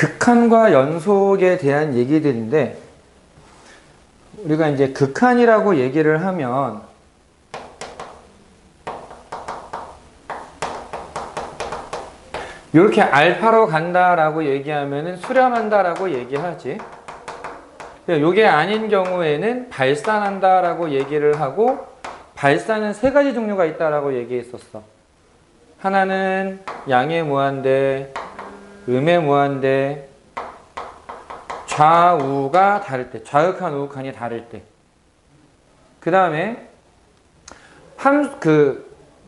극한과 연속에 대한 얘기들인데, 우리가 이제 극한이라고 얘기를 하면 이렇게 알파로 간다라고 얘기하면은 수렴한다라고 얘기하지. 이게 아닌 경우에는 발산한다라고 얘기를 하고, 발산은 세 가지 종류가 있다라고 얘기했었어. 하나는 양의 무한대, 음의 무한대, 좌우가 다를 때, 좌극한 우극한이 다를 때. 그 다음에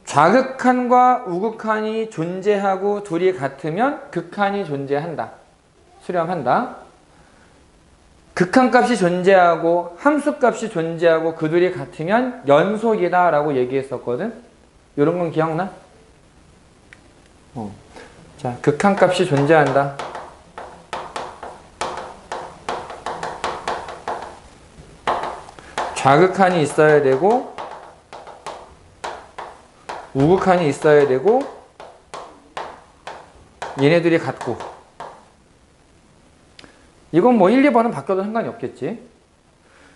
좌극한과 우극한이 존재하고 둘이 같으면 극한이 존재한다. 수렴한다. 극한값이 존재하고 함수값이 존재하고 그 둘이 같으면 연속이다 라고 얘기했었거든. 이런 건 기억나? 자, 극한값이 존재한다. 좌극한이 있어야 되고 우극한이 있어야 되고 얘네들이 같고. 이건 뭐 1, 2번은 바뀌어도 상관이 없겠지.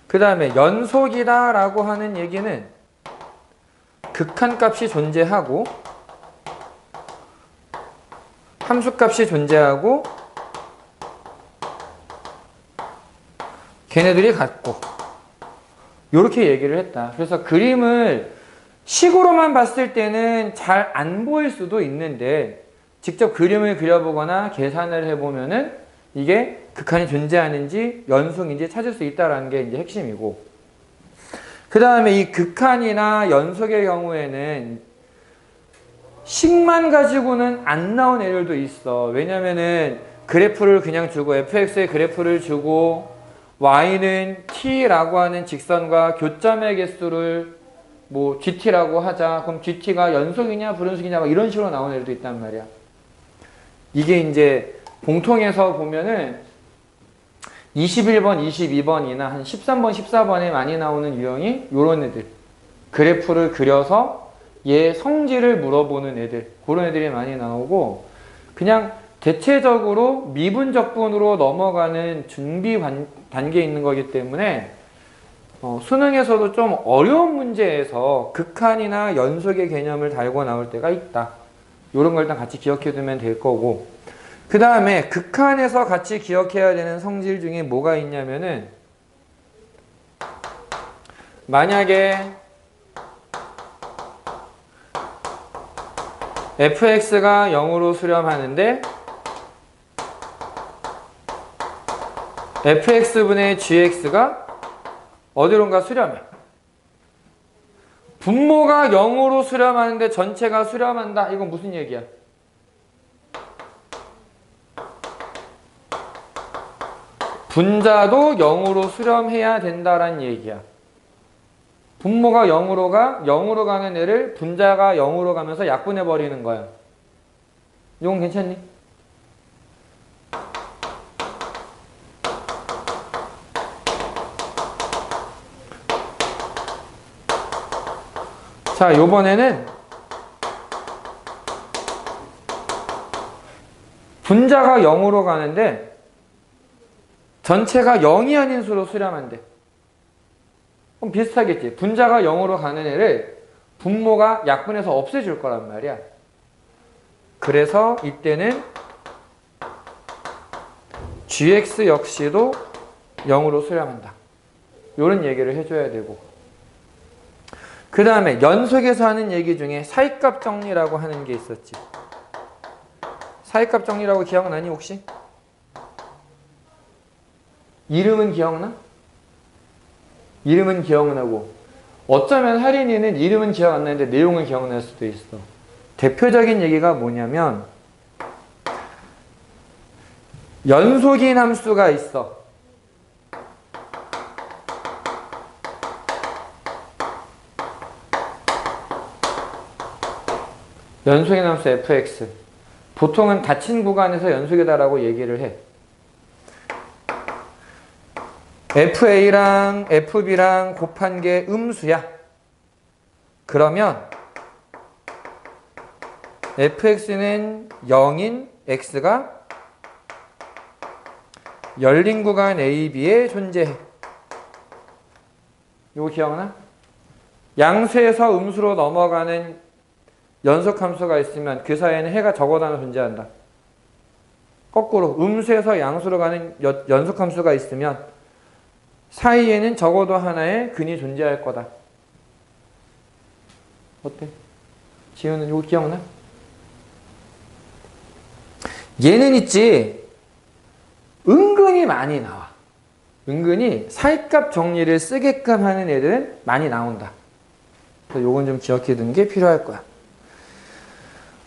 그 다음에 연속이다 라고 하는 얘기는 극한값이 존재하고 함수값이 존재하고 걔네들이 같고 이렇게 얘기를 했다. 그래서 그림을 식으로만 봤을 때는 잘 안 보일 수도 있는데 직접 그림을 그려보거나 계산을 해보면은 이게 극한이 존재하는지 연속인지 찾을 수 있다는 게 이제 핵심이고, 그 다음에 이 극한이나 연속의 경우에는 식만 가지고는 안 나온 애들도 있어. 왜냐면은 그래프를 그냥 주고 fx의 그래프를 주고 y는 t라고 하는 직선과 교점의 개수를 뭐 gt라고 하자. 그럼 gt가 연속이냐 불연속이냐 막 이런 식으로 나온 애들도 있단 말이야. 이게 이제 공통에서 보면은 21번, 22번이나 한 13번, 14번에 많이 나오는 유형이 요런 애들. 그래프를 그려서 얘 성질을 물어보는 애들. 그런 애들이 많이 나오고, 그냥 대체적으로 미분적분으로 넘어가는 준비 단계에 있는 거기 때문에 수능에서도 좀 어려운 문제에서 극한이나 연속의 개념을 달고 나올 때가 있다. 이런 걸 일단 같이 기억해 두면 될 거고, 그 다음에 극한에서 같이 기억해야 되는 성질 중에 뭐가 있냐면은, 만약에 fx가 0으로 수렴하는데 fx분의 gx가 어디론가 수렴해. 분모가 0으로 수렴하는데 전체가 수렴한다. 이건 무슨 얘기야? 분자도 0으로 수렴해야 된다라는 얘기야. 분모가 0으로 가는 애를 분자가 0으로 가면서 약분해 버리는 거야. 이건 괜찮니? 자, 요번에는 분자가 0으로 가는데 전체가 0이 아닌 수로 수렴한대. 그럼 비슷하겠지. 분자가 0으로 가는 애를 분모가 약분해서 없애줄 거란 말이야. 그래서 이때는 gx 역시도 0으로 수렴한다. 이런 얘기를 해줘야 되고, 그 다음에 연속에서 하는 얘기 중에 사이값 정리라고 하는 게 있었지. 사이값 정리라고 기억나니 혹시? 이름은 기억나? 이름은 기억나고, 어쩌면 할인이는 이름은 기억 안 나는데 내용은 기억날 수도 있어. 대표적인 얘기가 뭐냐면, 연속인 함수가 있어. 연속인 함수 fx. 보통은 닫힌 구간에서 연속이다라고 얘기를 해. FA랑 FB랑 곱한 게 음수야. 그러면 fx는 0인 x가 열린 구간 AB에 존재해. 이거 기억나? 양수에서 음수로 넘어가는 연속함수가 있으면 그 사이에는 해가 적어도 하나 존재한다. 거꾸로 음수에서 양수로 가는 연속함수가 있으면 사이에는 적어도 하나의 근이 존재할 거다. 어때? 지우는 이거 기억나? 얘는 있지 은근히 많이 나와. 은근히 사이값 정리를 쓰게끔 하는 애들은 많이 나온다. 그래서 요건 좀 기억해 두는 게 필요할 거야.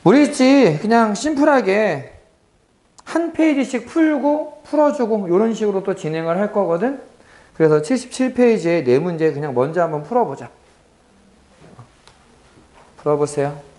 우리 있지 그냥 심플하게 한 페이지씩 풀고 풀어주고 이런 식으로 또 진행을 할 거거든. 그래서 77페이지에 네 문제 그냥 먼저 한번 풀어보자. 풀어보세요.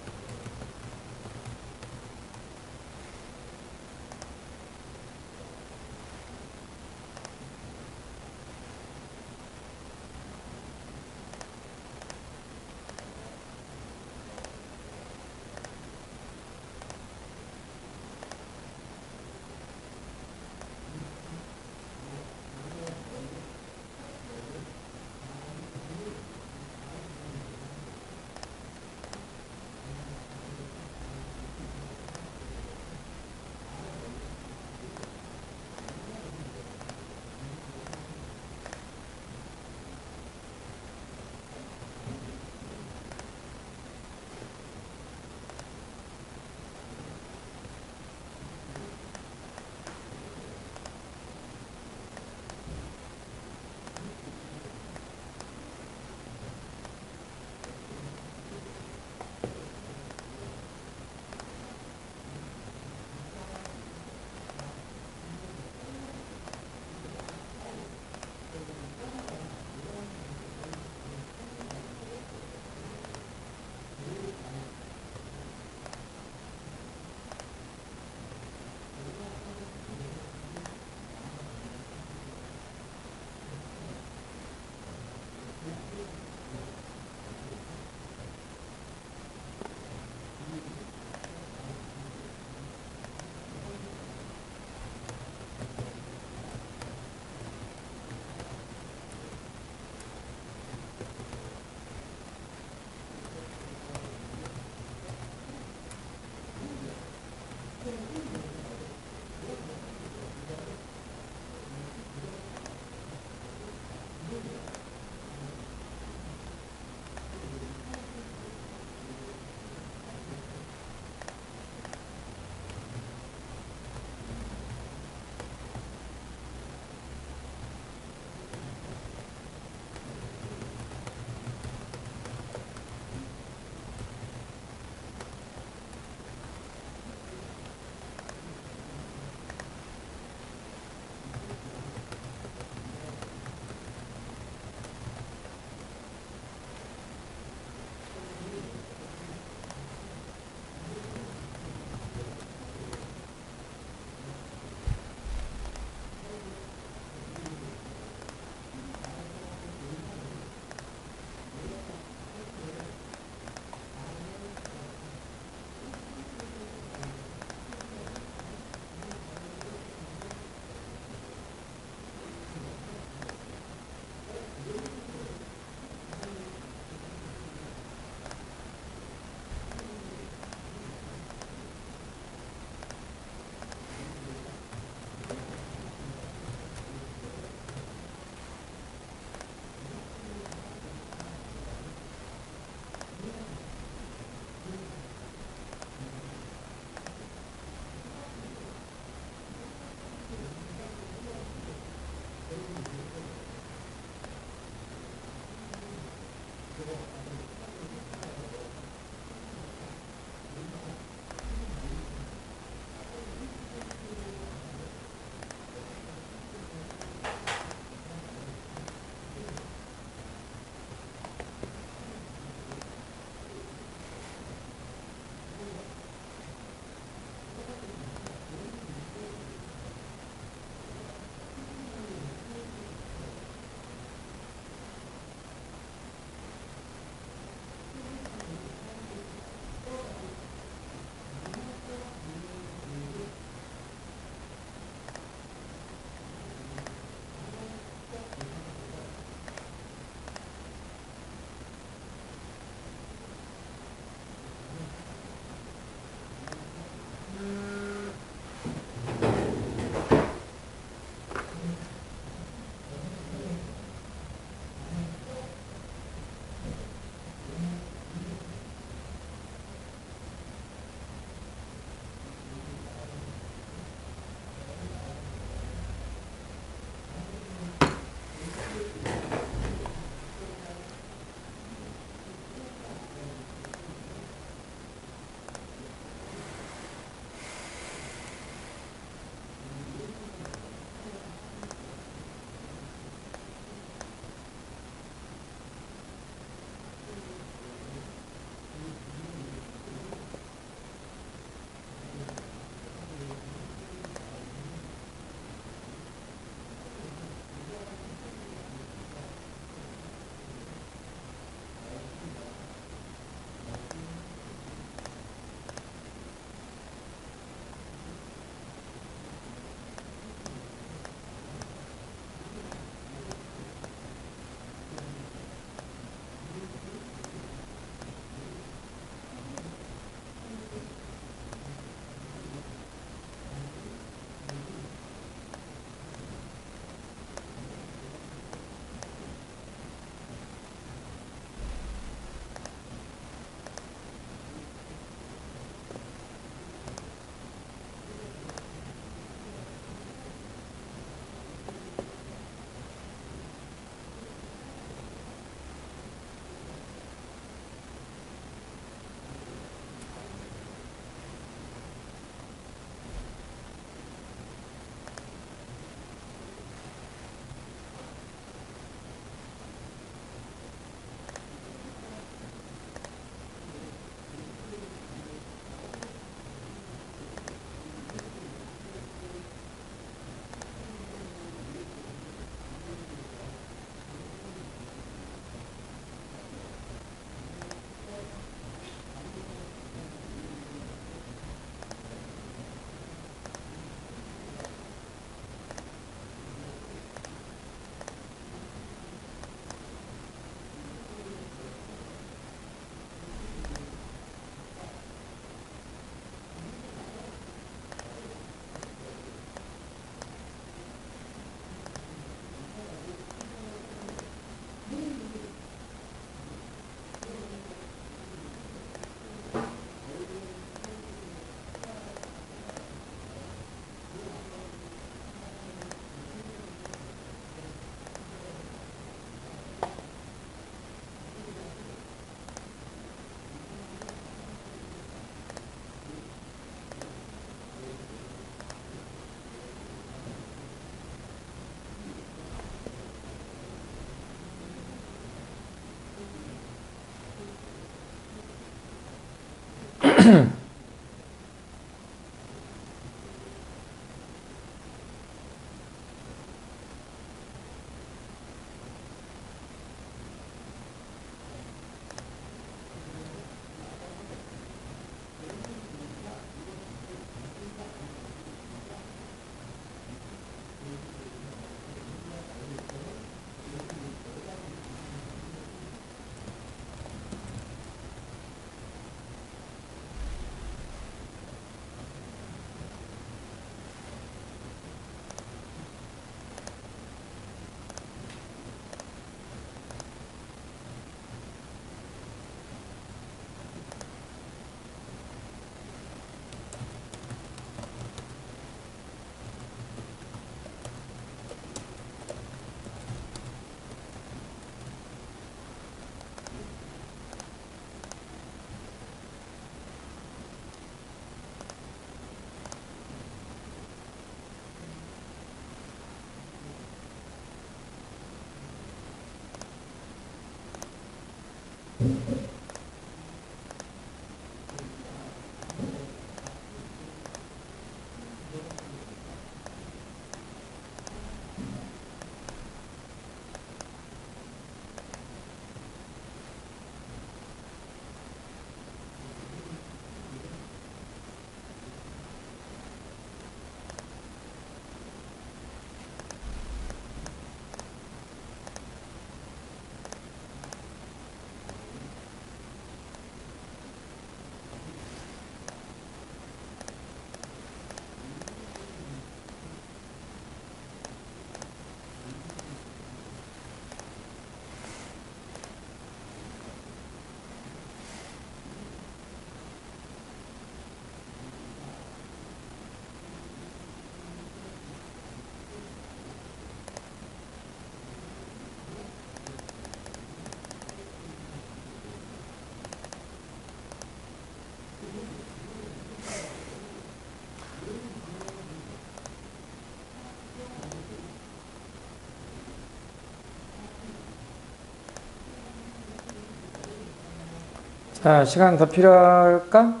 자, 시간 더 필요할까?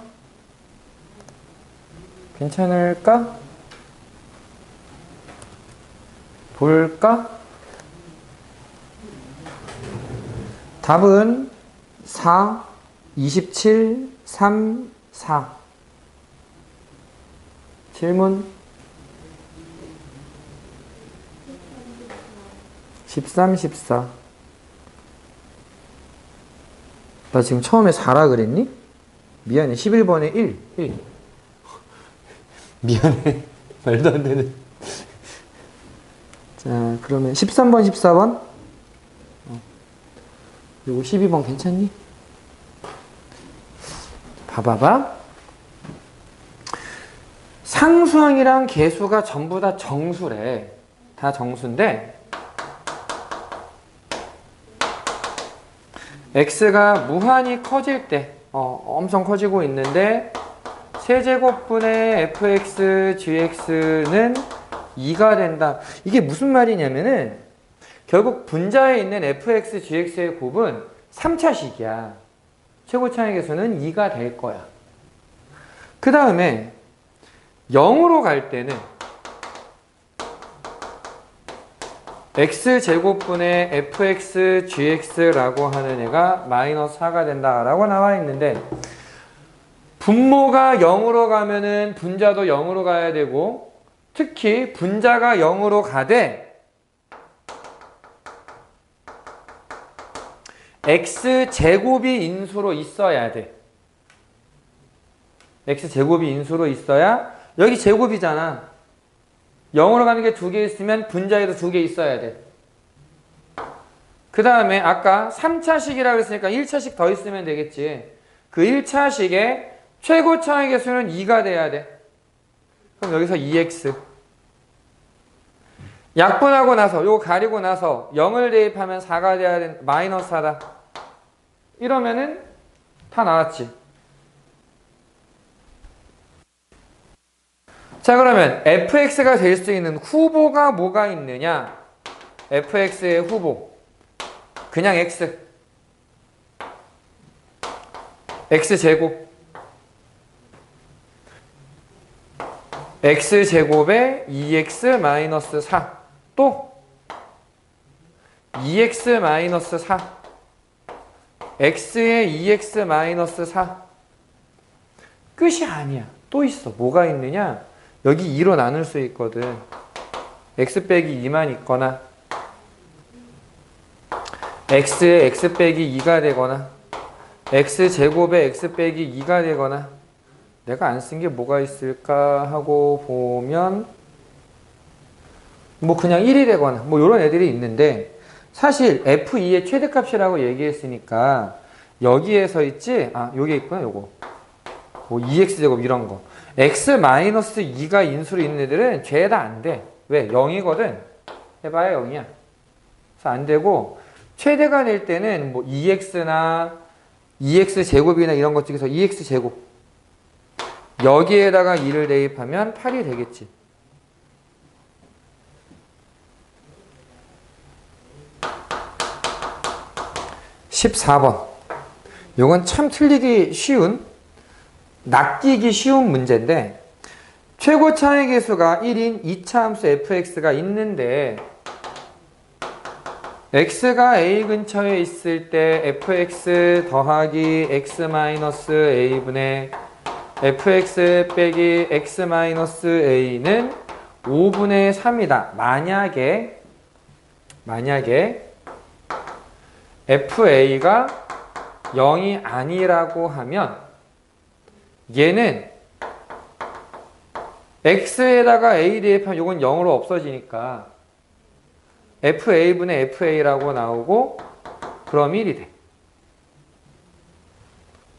괜찮을까? 볼까? 답은 4, 27, 3, 4. 질문 13, 14. 나 지금 처음에 4라 그랬니? 미안해. 11번에 1. 미안해. 말도 안 되는. 자, 그러면 13번, 14번. 그리고 12번 괜찮니? 봐봐봐. 상수항이랑 계수가 전부 다 정수래. 다 정수인데 x가 무한히 커질 때 엄청 커지고 있는데 세제곱분의 fx, gx는 2가 된다. 이게 무슨 말이냐면은 결국 분자에 있는 fx, gx의 곱은 3차식이야. 최고차의 개수는 2가 될 거야. 그 다음에 0으로 갈 때는 x제곱분의 fx, gx라고 하는 애가 마이너스 4가 된다라고 나와 있는데 분모가 0으로 가면은 분자도 0으로 가야 되고 특히 분자가 0으로 가되 x제곱이 인수로 있어야 돼. x제곱이 인수로 있어야 여기 제곱이잖아. 0으로 가는 게 2개 있으면 분자에도 2개 있어야 돼. 그 다음에 아까 3차식이라고 했으니까 1차식 더 있으면 되겠지. 그 1차식의 최고차의 개수는 2가 돼야 돼. 그럼 여기서 2x. 약분하고 나서 요거 가리고 나서 0을 대입하면 4가 돼야 돼. 마이너스 4다. 이러면은 다 나왔지. 자, 그러면 fx가 될 수 있는 후보가 뭐가 있느냐? fx의 후보. 그냥 x. x제곱. x제곱에 2x 마이너스 4 또 2x 마이너스 4 x에 2x 마이너스 4 끝이 아니야. 또 있어. 뭐가 있느냐? 여기 2로 나눌 수 있거든. x 빼기 2만 있거나 x에 x 빼기 2가 되거나 x제곱에 x 빼기 2가 되거나 내가 안 쓴 게 뭐가 있을까 하고 보면 뭐 그냥 1이 되거나 뭐 이런 애들이 있는데 사실 f2의 최대값이라고 얘기했으니까 여기에서 있지? 아, 요게 있구나, 요거. 뭐 2x제곱 이런 거. x-2가 인수로 있는 애들은 죄다 안 돼. 왜? 0이거든. 해봐야 0이야. 그래서 안 되고 최대가 될 때는 뭐 2x나 2x제곱이나 이런 것 중에서 2x제곱 여기에다가 2를 대입하면 8이 되겠지. (14번) 요건 참 틀리기 쉬운 낚이기 쉬운 문제인데 최고 차의 개수가 1인 2차 함수 fx가 있는데 x가 a 근처에 있을 때 fx 더하기 x-a분의 fx 빼기 x-a는 5분의 3이다. 만약에 fa가 0이 아니라고 하면 얘는 x에다가 a 대입하면 이건 0으로 없어지니까 fa분의 fa라고 나오고 그럼 1이 돼.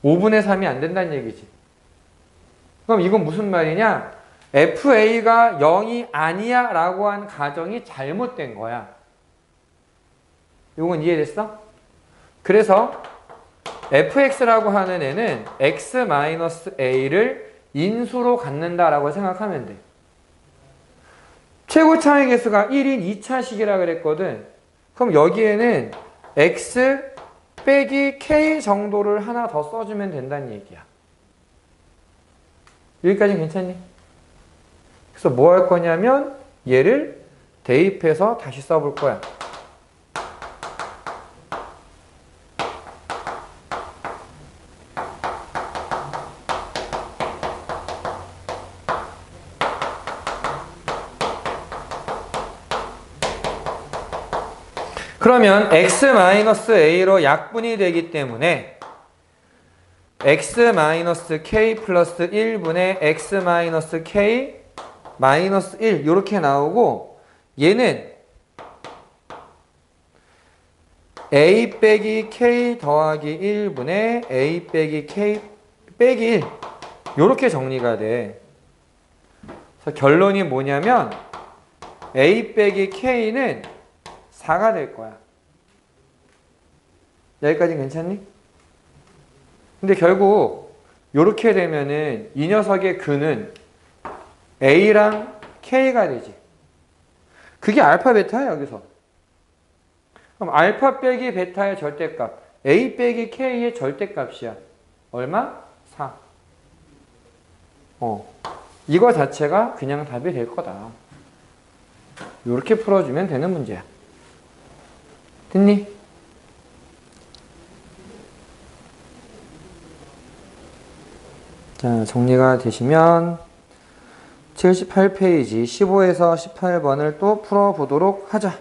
5분의 3이 안 된다는 얘기지. 그럼 이건 무슨 말이냐? fa가 0이 아니야 라고 한 가정이 잘못된 거야. 이건 이해됐어? 그래서 fx라고 하는 애는 x-a를 인수로 갖는다라고 생각하면 돼. 최고 차의 개수가 1인 2차식이라 그랬거든. 그럼 여기에는 x 빼기 k 정도를 하나 더 써주면 된다는 얘기야. 여기까지는 괜찮니? 그래서 뭐 할 거냐면 얘를 대입해서 다시 써볼 거야. 그러면 x-a로 약분이 되기 때문에 x-k 플러스 1분의 x-k 마이너스 1 이렇게 나오고 얘는 a 빼기 k 더하기 1분의 a 빼기 k 빼기 1 이렇게 정리가 돼. 그래서 결론이 뭐냐면 a 빼기 k는 4가 될 거야. 여기까지 괜찮니? 근데 결국 이렇게 되면은 이 녀석의 근은 a랑 k가 되지. 그게 알파 베타야 여기서. 그럼 알파 빼기 베타의 절대값 a 빼기 k의 절대값이야. 얼마? 4. 이거 자체가 그냥 답이 될 거다. 이렇게 풀어주면 되는 문제야. 됐니? 자, 정리가 되시면 78페이지 15에서 18번을 또 풀어보도록 하자.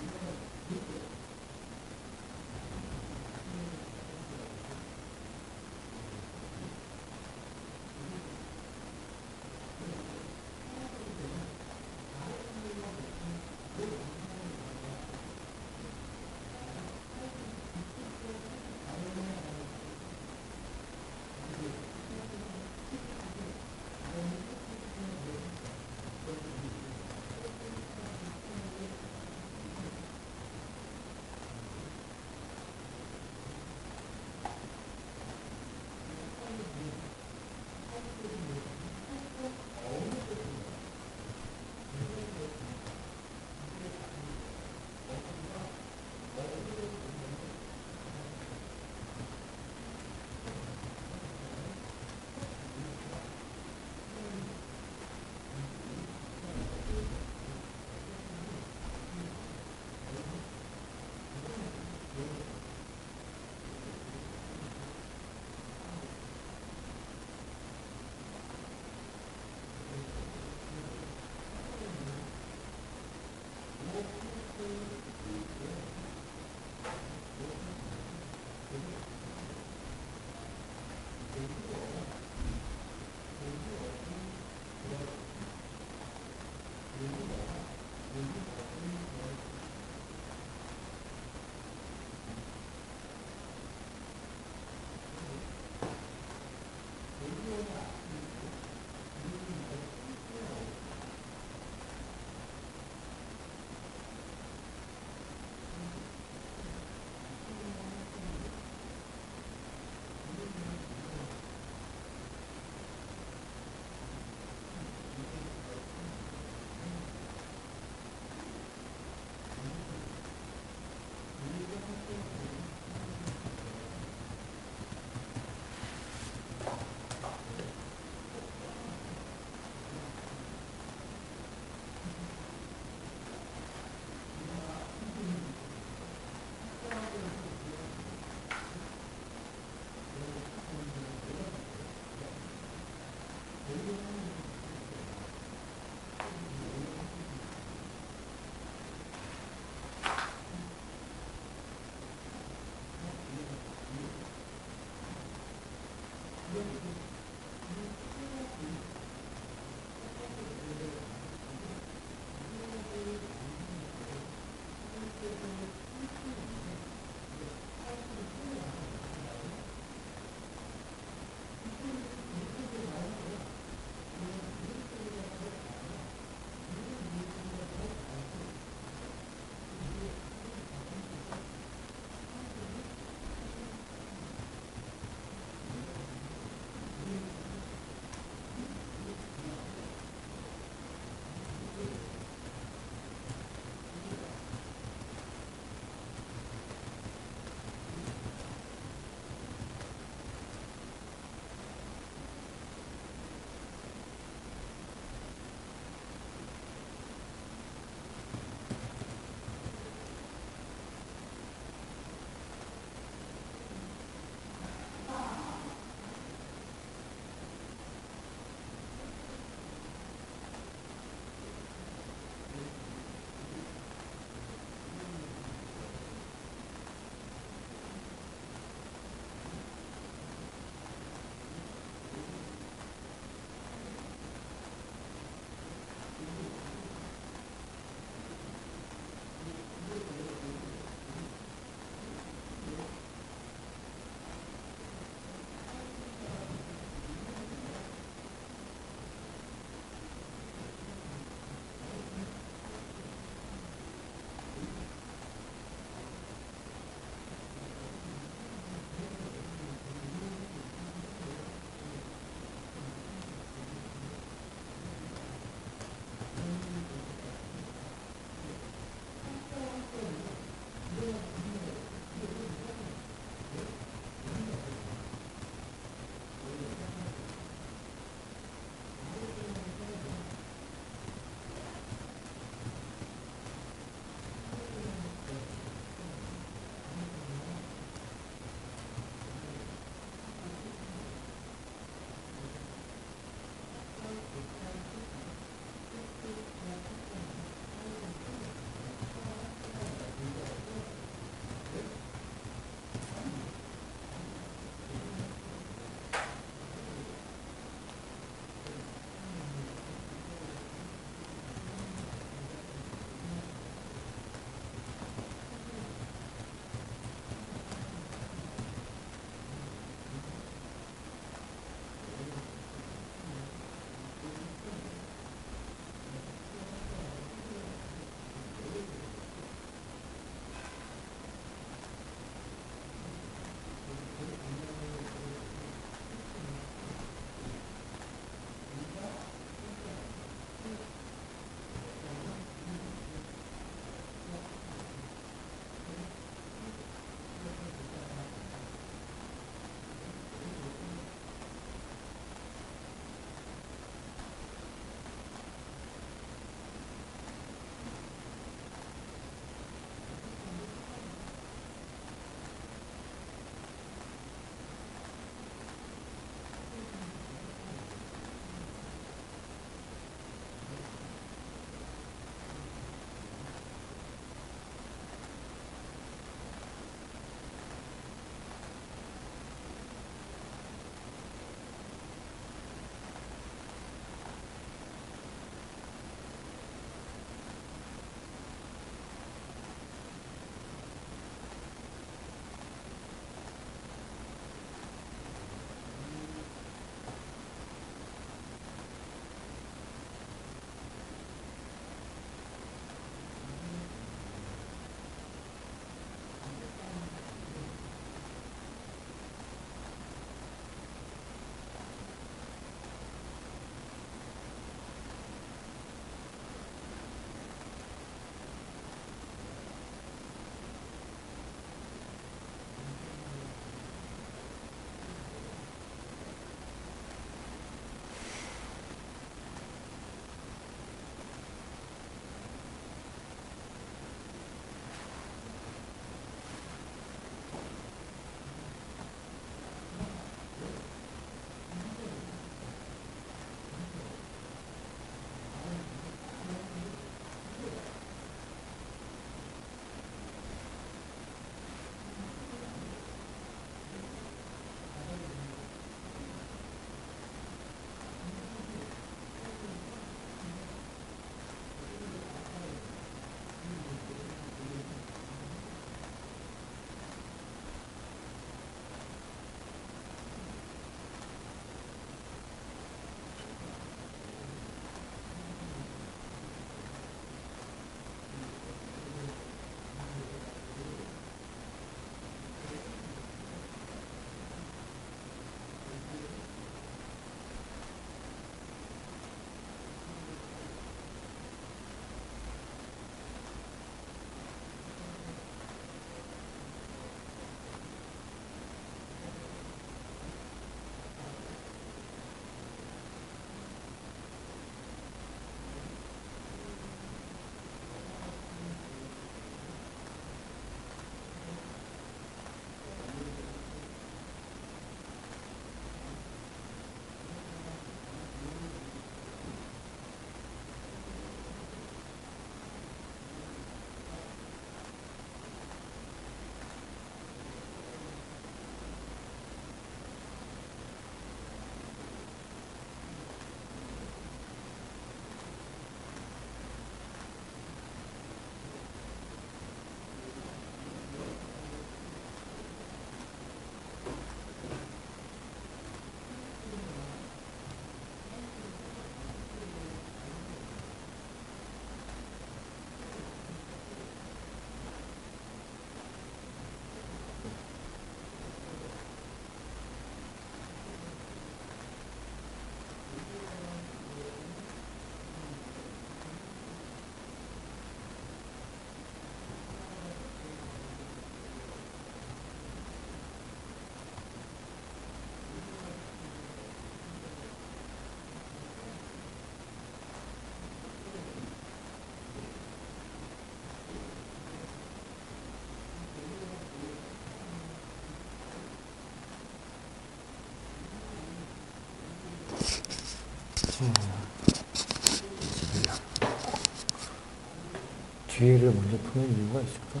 뒤를 먼저 푸는 이유가 있을까?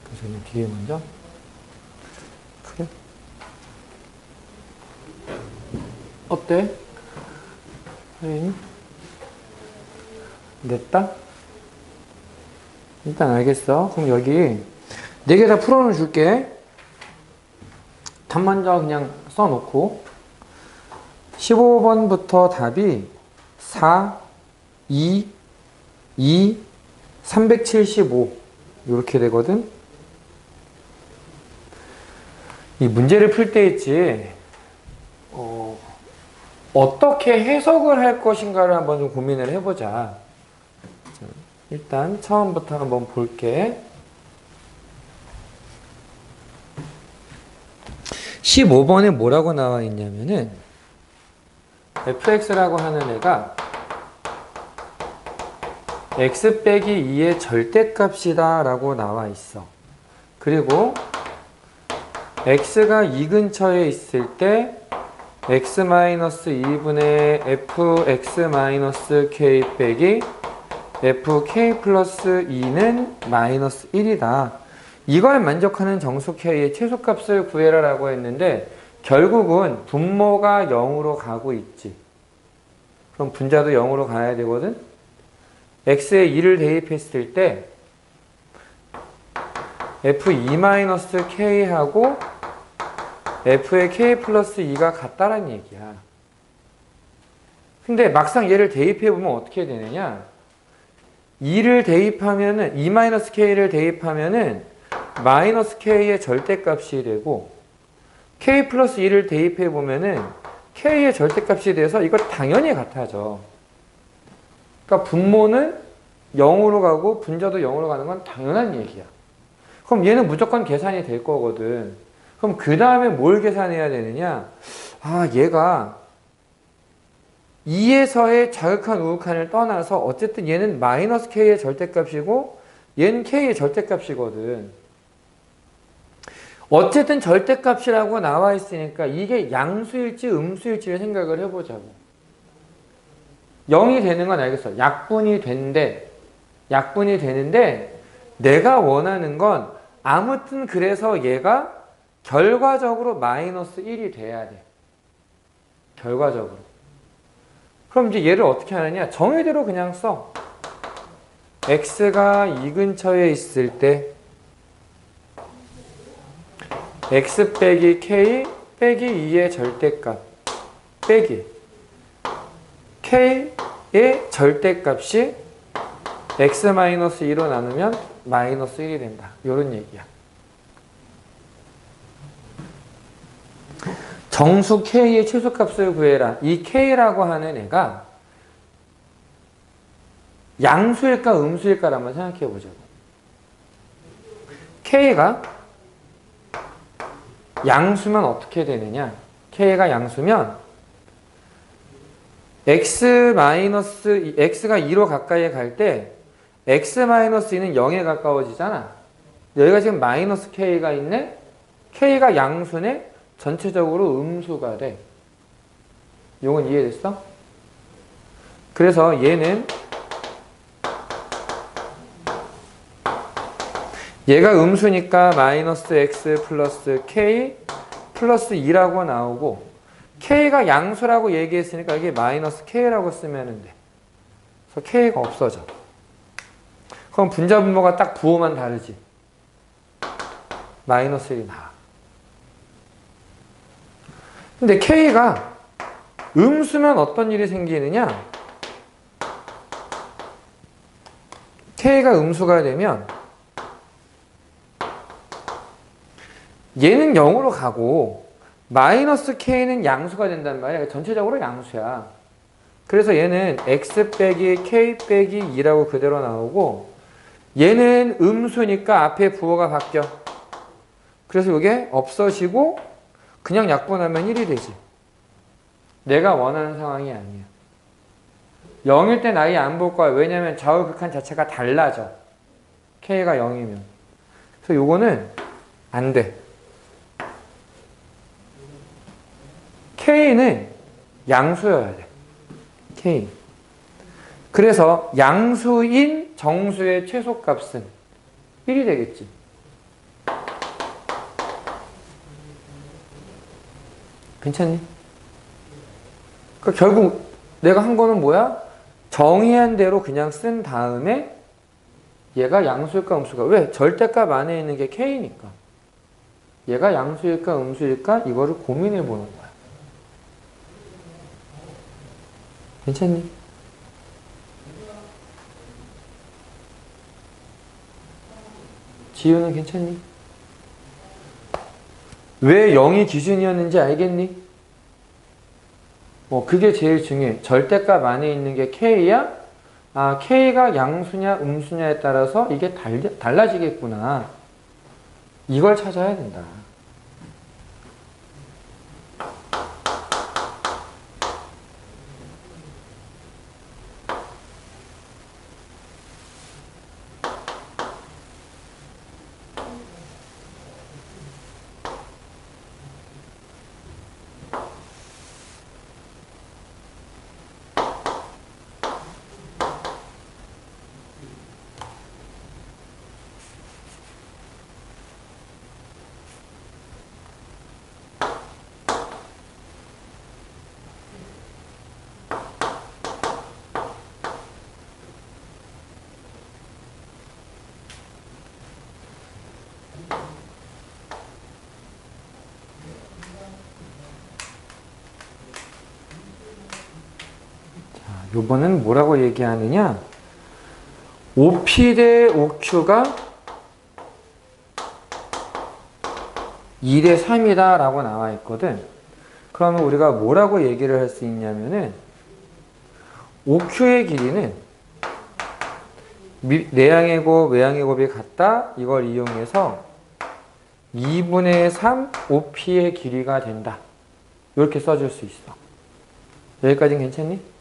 그래서 그냥 뒤에 먼저? 그래? 어때? 선생님? 냈다? 일단 알겠어. 그럼 여기 4개 다 풀어는 줄게. 답 먼저 그냥 써놓고 15번부터 답이 4, 2, 375 이렇게 되거든. 이 문제를 풀 때 있지 어떻게 해석을 할 것인가를 한번 좀 고민을 해보자. 자, 일단 처음부터 한번 볼게. 15번에 뭐라고 나와 있냐면은 fx라고 하는 애가 x 빼기 2의 절대값이다 라고 나와 있어. 그리고 x가 2 근처에 있을 때 x-2분의 fx-k 빼기 fk 플러스 2는 마이너스 1이다. 이걸 만족하는 정수 k의 최소값을 구해라 라고 했는데 결국은 분모가 0으로 가고 있지. 그럼 분자도 0으로 가야 되거든. x에 2를 대입했을 때 f2-k하고 f의 k 플러스 2가 같다라는 얘기야. 근데 막상 얘를 대입해보면 어떻게 되느냐. 2를 대입하면은 2-k를 대입하면은 마이너스 k의 절대값이 되고 k 플러스 2를 대입해보면은 k의 절대값이 돼서 이거 당연히 같아져. 그러니까 분모는 0으로 가고 분자도 0으로 가는 건 당연한 얘기야. 그럼 얘는 무조건 계산이 될 거거든. 그럼 그 다음에 뭘 계산해야 되느냐? 아, 얘가 2에서의 자극한 우극한을 떠나서 어쨌든 얘는 마이너스 k의 절대값이고 얘는 k의 절대값이거든. 어쨌든 절대값이라고 나와 있으니까 이게 양수일지 음수일지를 생각을 해보자고. 0이 되는 건 알겠어. 약분이 되는데 내가 원하는 건 아무튼 그래서 얘가 결과적으로 마이너스 1이 돼야 돼. 결과적으로. 그럼 이제 얘를 어떻게 하느냐? 정의대로 그냥 써. x가 2 근처에 있을 때 x 빼기 k 빼기 2의 절대값 빼기 k의 절대값이 x-2로 나누면 마이너스 1이 된다. 이런 얘기야. 정수 k의 최소값을 구해라. 이 k라고 하는 애가 양수일까 음수일까를 한번 생각해 보자고. k가 양수면 어떻게 되느냐? k가 양수면 x가 2로 가까이 갈 때 x-2는 0에 가까워지잖아. 여기가 지금 마이너스 k가 있네? k가 양수네? 전체적으로 음수가 돼. 이건 이해됐어? 그래서 얘는 얘가 음수니까 마이너스 x 플러스 k 플러스 2라고 나오고 k가 양수라고 얘기했으니까 이게 마이너스 k라고 쓰면 돼. 그래서 k가 없어져. 그럼 분자 분모가 딱 부호만 다르지. 마이너스 1이 나와. 근데 k가 음수면 어떤 일이 생기느냐? k가 음수가 되면 얘는 0으로 가고 마이너스 k는 양수가 된단 말이야. 전체적으로 양수야. 그래서 얘는 x 빼기 k 빼기 2라고 그대로 나오고 얘는 음수니까 앞에 부호가 바뀌어. 그래서 이게 없어지고 그냥 약분하면 1이 되지. 내가 원하는 상황이 아니야. 0일 땐 아예 안 볼 거야. 왜냐면 좌우극한 자체가 달라져. k가 0이면. 그래서 요거는 안 돼. K는 양수여야 돼. K. 그래서 양수인 정수의 최소값은 1이 되겠지. 괜찮니? 그러니까 결국 내가 한 거는 뭐야? 정의한 대로 그냥 쓴 다음에 얘가 양수일까 음수일까? 왜? 절대값 안에 있는 게 K니까. 얘가 양수일까 음수일까? 이거를 고민해 보는 거야. 괜찮니? 지우는 괜찮니? 왜 0이 기준이었는지 알겠니? 그게 제일 중요해. 절대값 안에 있는 게 K야? 아, K가 양수냐 음수냐에 따라서 이게 달라지겠구나. 이걸 찾아야 된다. 요번은 뭐라고 얘기하느냐? OP 대 OQ가 2 대 3이다 라고 나와 있거든. 그러면 우리가 뭐라고 얘기를 할 수 있냐면은 OQ의 길이는 내양의 곱, 외양의 곱이 같다. 이걸 이용해서 2분의 3 OP의 길이가 된다. 이렇게 써줄 수 있어. 여기까지는 괜찮니?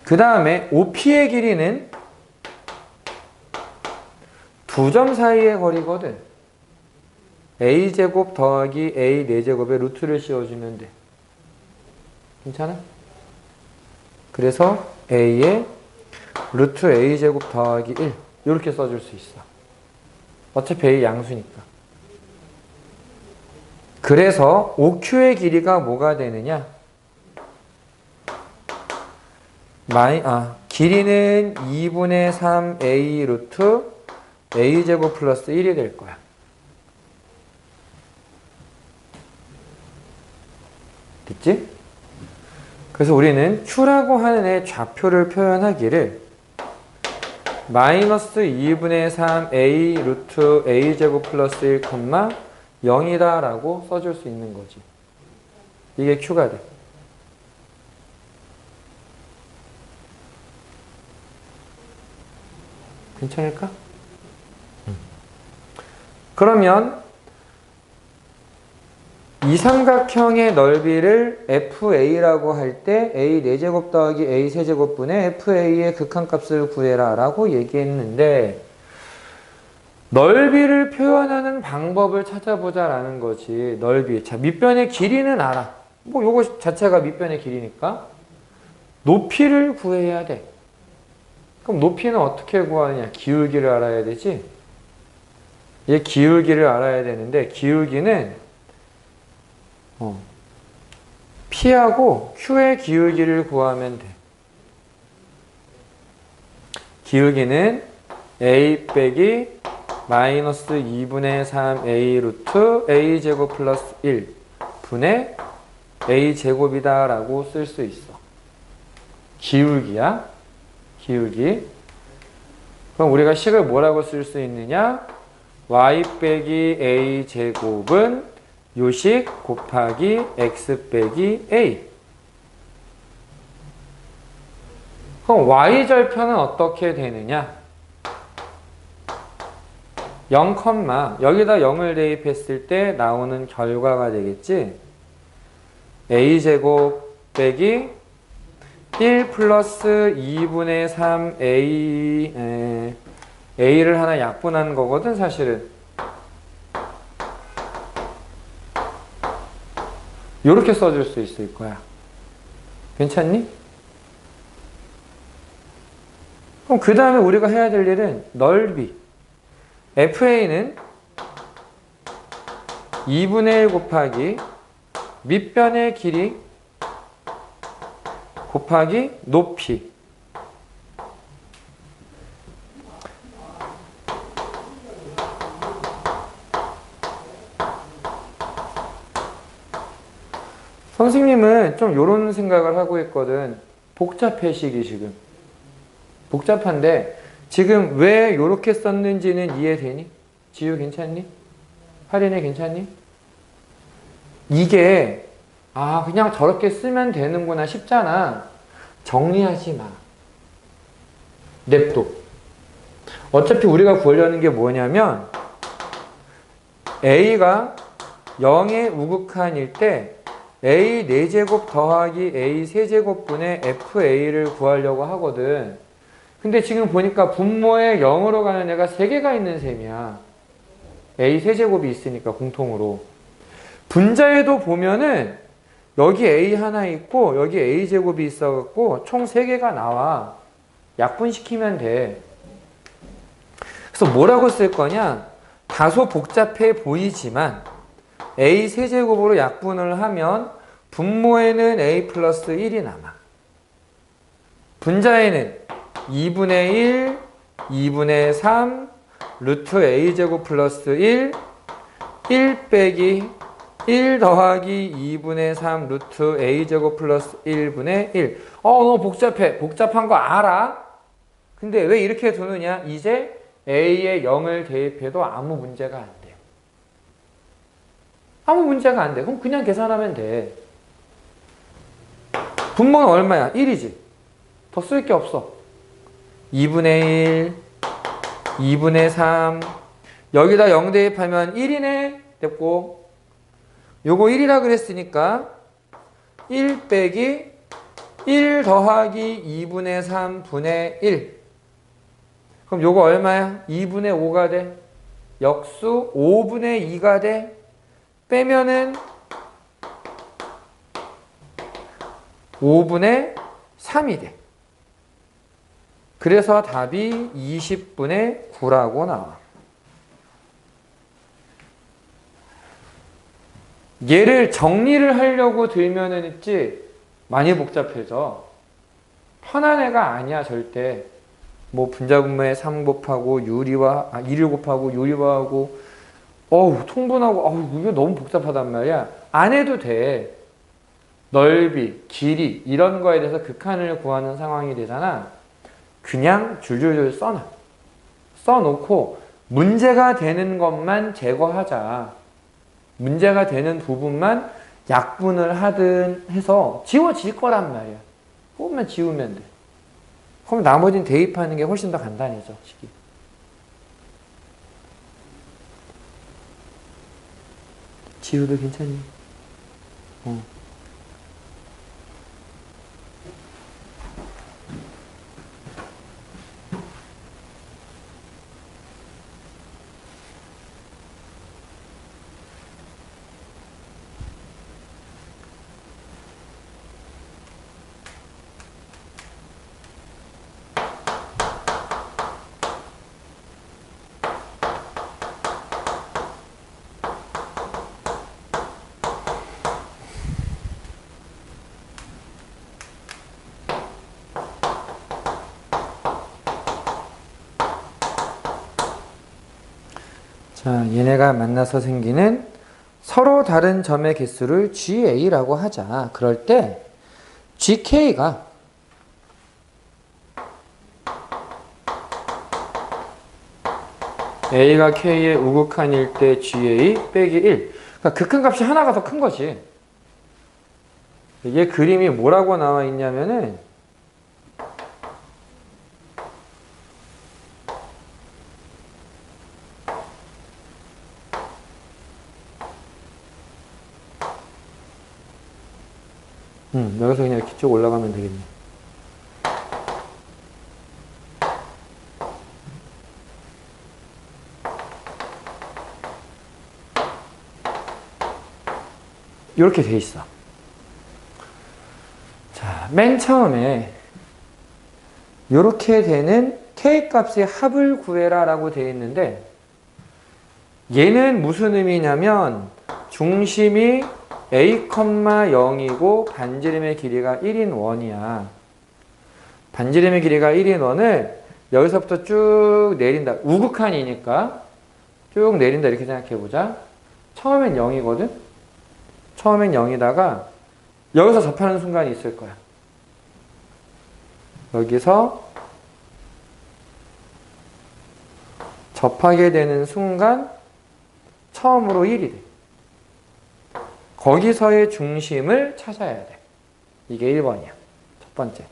그 다음에 OP의 길이는 두 점 사이의 거리거든. A제곱 더하기 A 4제곱에 루트를 씌워주면 돼. 괜찮아? 그래서 A에 루트 A제곱 더하기 1 이렇게 써줄 수 있어. 어차피 A 양수니까. 그래서 OQ의 길이가 뭐가 되느냐? 길이는 2분의 3 A 루트 A제곱 플러스 1이 될 거야. 됐지? 그래서 우리는 Q라고 하는 애 좌표를 표현하기를 마이너스 2분의 3 A 루트 A제곱 플러스 1, 0이다 라고 써줄 수 있는 거지. 이게 Q가 돼. 괜찮을까? 그러면 이 삼각형의 넓이를 FA라고 할 때 A 4제곱 더하기 A 세제곱분의 FA의 극한값을 구해라 라고 얘기했는데 넓이를 표현하는 방법을 찾아보자 라는 거지. 넓이. 자, 밑변의 길이는 알아. 요거 자체가 밑변의 길이니까 높이를 구해야 돼. 그럼 높이는 어떻게 구하느냐? 기울기를 알아야 되지. 얘 기울기를 알아야 되는데 기울기는 P하고 Q의 기울기를 구하면 돼. 기울기는 A 빼기 마이너스 2분의 3 A 루트 A 제곱 플러스 1 분의 A 제곱이다 라고 쓸 수 있어. 기울기야. 기울기. 그럼 우리가 식을 뭐라고 쓸 수 있느냐? y 빼기 a 제곱은 요식 곱하기 x 빼기 a. 그럼 y절편은 어떻게 되느냐? 0, 여기다 0을 대입했을 때 나오는 결과가 되겠지? a제곱 빼기 1 플러스 2분의 3 A를 하나 약분한 거거든, 사실은. 이렇게 써줄 수 있을 거야. 괜찮니? 그럼 그 다음에 우리가 해야 될 일은 넓이. FA는 2분의 1 곱하기 밑변의 길이 곱하기 높이. 선생님은 좀 요런 생각을 하고 있거든. 복잡해, 식이 지금. 복잡한데 지금 왜 요렇게 썼는지는 이해되니? 지우 괜찮니? 하린이 괜찮니? 이게 그냥 저렇게 쓰면 되는구나 싶잖아. 정리하지 마. 냅둬. 어차피 우리가 구하려는 게 뭐냐면 A가 0의 우극한일 때 A 4제곱 더하기 A 세제곱분의 FA를 구하려고 하거든. 근데 지금 보니까 분모에 0으로 가는 애가 3개가 있는 셈이야. A 세제곱이 있으니까 공통으로. 분자에도 보면은 여기 A 하나 있고 여기 A 제곱이 있어갖고 총 3개가 나와. 약분시키면 돼. 그래서 뭐라고 쓸 거냐? 다소 복잡해 보이지만 A 세제곱으로 약분을 하면 분모에는 A 플러스 1이 남아. 분자에는 2분의 1, 2분의 3, 루트 A 제곱 플러스 1, 1 빼기 1 더하기 2분의 3 루트 A 제곱 플러스 1분의 1. 너무 복잡해. 복잡한 거 알아? 근데 왜 이렇게 두느냐? 이제 A에 0을 대입해도 아무 문제가 안 돼. 아무 문제가 안 돼. 그럼 그냥 계산하면 돼. 분모는 얼마야? 1이지. 더 쓸 게 없어. 2분의 1, 2분의 3. 여기다 0 대입하면 1이네. 됐고. 요거 1이라 그랬으니까 1 빼기 1 더하기 2분의 3분의 1. 그럼 요거 얼마야? 2분의 5가 돼. 역수 5분의 2가 돼. 빼면은 5분의 3이 돼. 그래서 답이 20분의 9라고 나와. 얘를 정리를 하려고 들면은 있지 많이 복잡해져. 편한 애가 아니야 절대. 뭐 분자분모에 3 곱하고 유리화 1을 곱하고 유리화하고 통분하고 이게 너무 복잡하단 말이야. 안 해도 돼. 넓이, 길이 이런 거에 대해서 극한을 구하는 상황이 되잖아. 그냥 줄줄줄 써놔. 써놓고 문제가 되는 것만 제거하자. 문제가 되는 부분만 약분을 하든 해서 지워질 거란 말이야. 그것만 지우면 돼. 그럼 나머지는 대입하는 게 훨씬 더 간단해져. 식이. 지우도 괜찮니? 자, 얘네가 만나서 생기는 서로 다른 점의 개수를 GA라고 하자. 그럴 때 GK가 A가 K의 우극한일 때 GA 빼기 1. 그러니까 극한값이 하나가 더 큰 거지. 이게 그림이 뭐라고 나와 있냐면은 여기서 그냥 이렇게 쭉 올라가면 되겠네. 이렇게 돼 있어. 자, 맨 처음에 이렇게 되는 K값의 합을 구해라 라고 되어 있는데 얘는 무슨 의미냐면 중심이 A, 0이고 반지름의 길이가 1인 원이야. 반지름의 길이가 1인 원을 여기서부터 쭉 내린다. 우극한이니까 쭉 내린다 이렇게 생각해보자. 처음엔 0이거든? 처음엔 0이다가 여기서 접하는 순간이 있을 거야. 여기서 접하게 되는 순간 처음으로 1이 돼. 거기서의 중심을 찾아야 돼. 이게 1번이야. 첫 번째.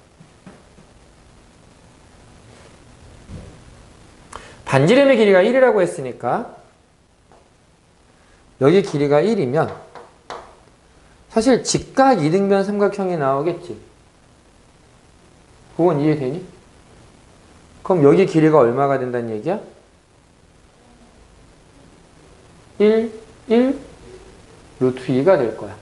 반지름의 길이가 1이라고 했으니까 여기 길이가 1이면 사실 직각 이등변 삼각형이 나오겠지. 그건 이해되니? 그럼 여기 길이가 얼마가 된다는 얘기야? 1, 루트 2가 될 거야.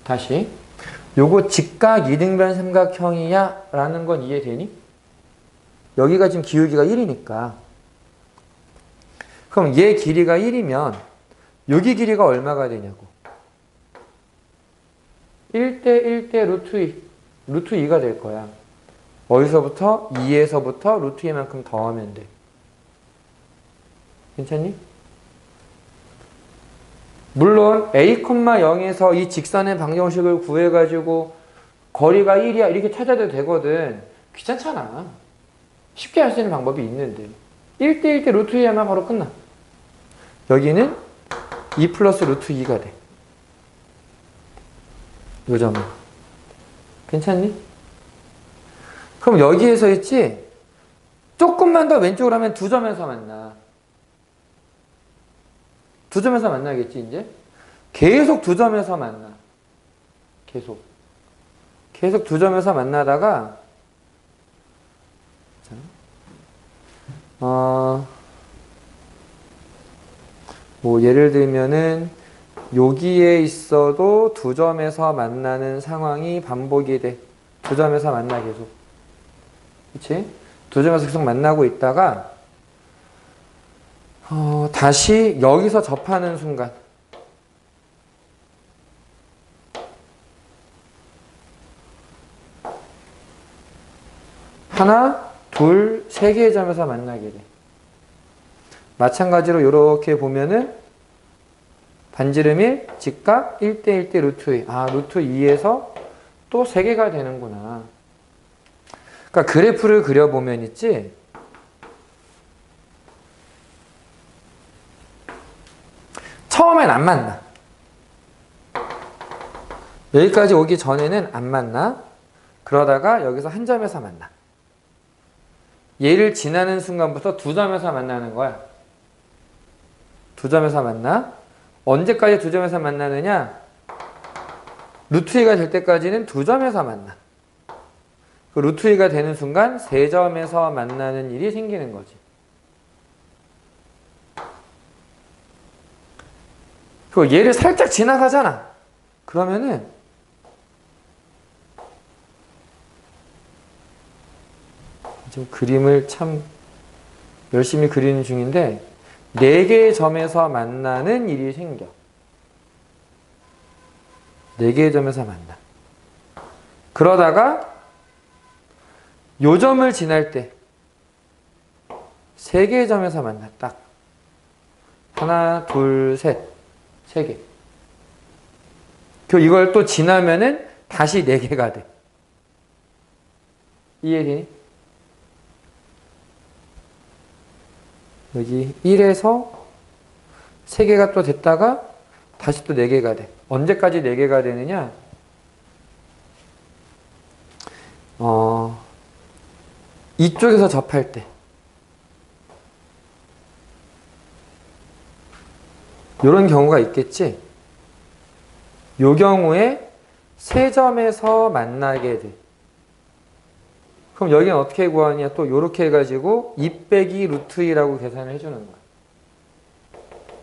다시. 요거 직각 이등변 삼각형이야? 라는 건 이해되니? 여기가 지금 기울기가 1이니까. 그럼 얘 길이가 1이면 여기 길이가 얼마가 되냐고. 1대 루트 2. 루트 2가 될 거야. 어디서부터? 2에서부터 루트 2만큼 더하면 돼. 괜찮니? 물론 A, 0에서 이 직선의 방정식을 구해가지고 거리가 1이야 이렇게 찾아도 되거든. 귀찮잖아. 쉽게 할 수 있는 방법이 있는데 1대 루트 2 하면 바로 끝나. 여기는 2 플러스 루트 2가 돼. 요 점은. 괜찮니? 그럼 여기에서 있지? 조금만 더 왼쪽으로 하면 두 점에서 만나. 두 점에서 만나겠지, 이제? 계속 두 점에서 만나. 계속 두 점에서 만나다가, 뭐, 예를 들면은, 여기에 있어도 두 점에서 만나는 상황이 반복이 돼. 두 점에서 만나, 계속. 그치? 두 점에서 계속 만나고 있다가, 다시 여기서 접하는 순간 하나, 둘, 세 개의 점에서 만나게 돼. 마찬가지로 이렇게 보면은 반지름 1, 직각 1대 루트 2. 아, 루트 2에서 또 세 개가 되는구나. 그러니까 그래프를 그려보면 있지. 처음엔 안 만나. 여기까지 오기 전에는 안 만나. 그러다가 여기서 한 점에서 만나. 얘를 지나는 순간부터 두 점에서 만나는 거야. 두 점에서 만나. 언제까지 두 점에서 만나느냐? 루트 2가 될 때까지는 두 점에서 만나. 그 루트 2가 되는 순간 세 점에서 만나는 일이 생기는 거지. 그리고 얘를 살짝 지나가잖아. 그러면은 지금 그림을 참 열심히 그리는 중인데 4개의 점에서 만나는 일이 생겨. 4개의 점에서 만나. 그러다가 요 점을 지날 때 3개의 점에서 만나. 딱. 하나, 둘, 셋. 3개. 이걸 또 지나면은 다시 4개가 돼. 이해되니? 여기 1에서 3개가 또 됐다가 다시 또 4개가 돼. 언제까지 4개가 되느냐? 이쪽에서 접할 때. 이런 경우가 있겠지? 요 경우에 세 점에서 만나게 돼. 그럼 여기는 어떻게 구하냐? 또 요렇게 해가지고 2 빼기 루트 2라고 계산을 해주는 거야.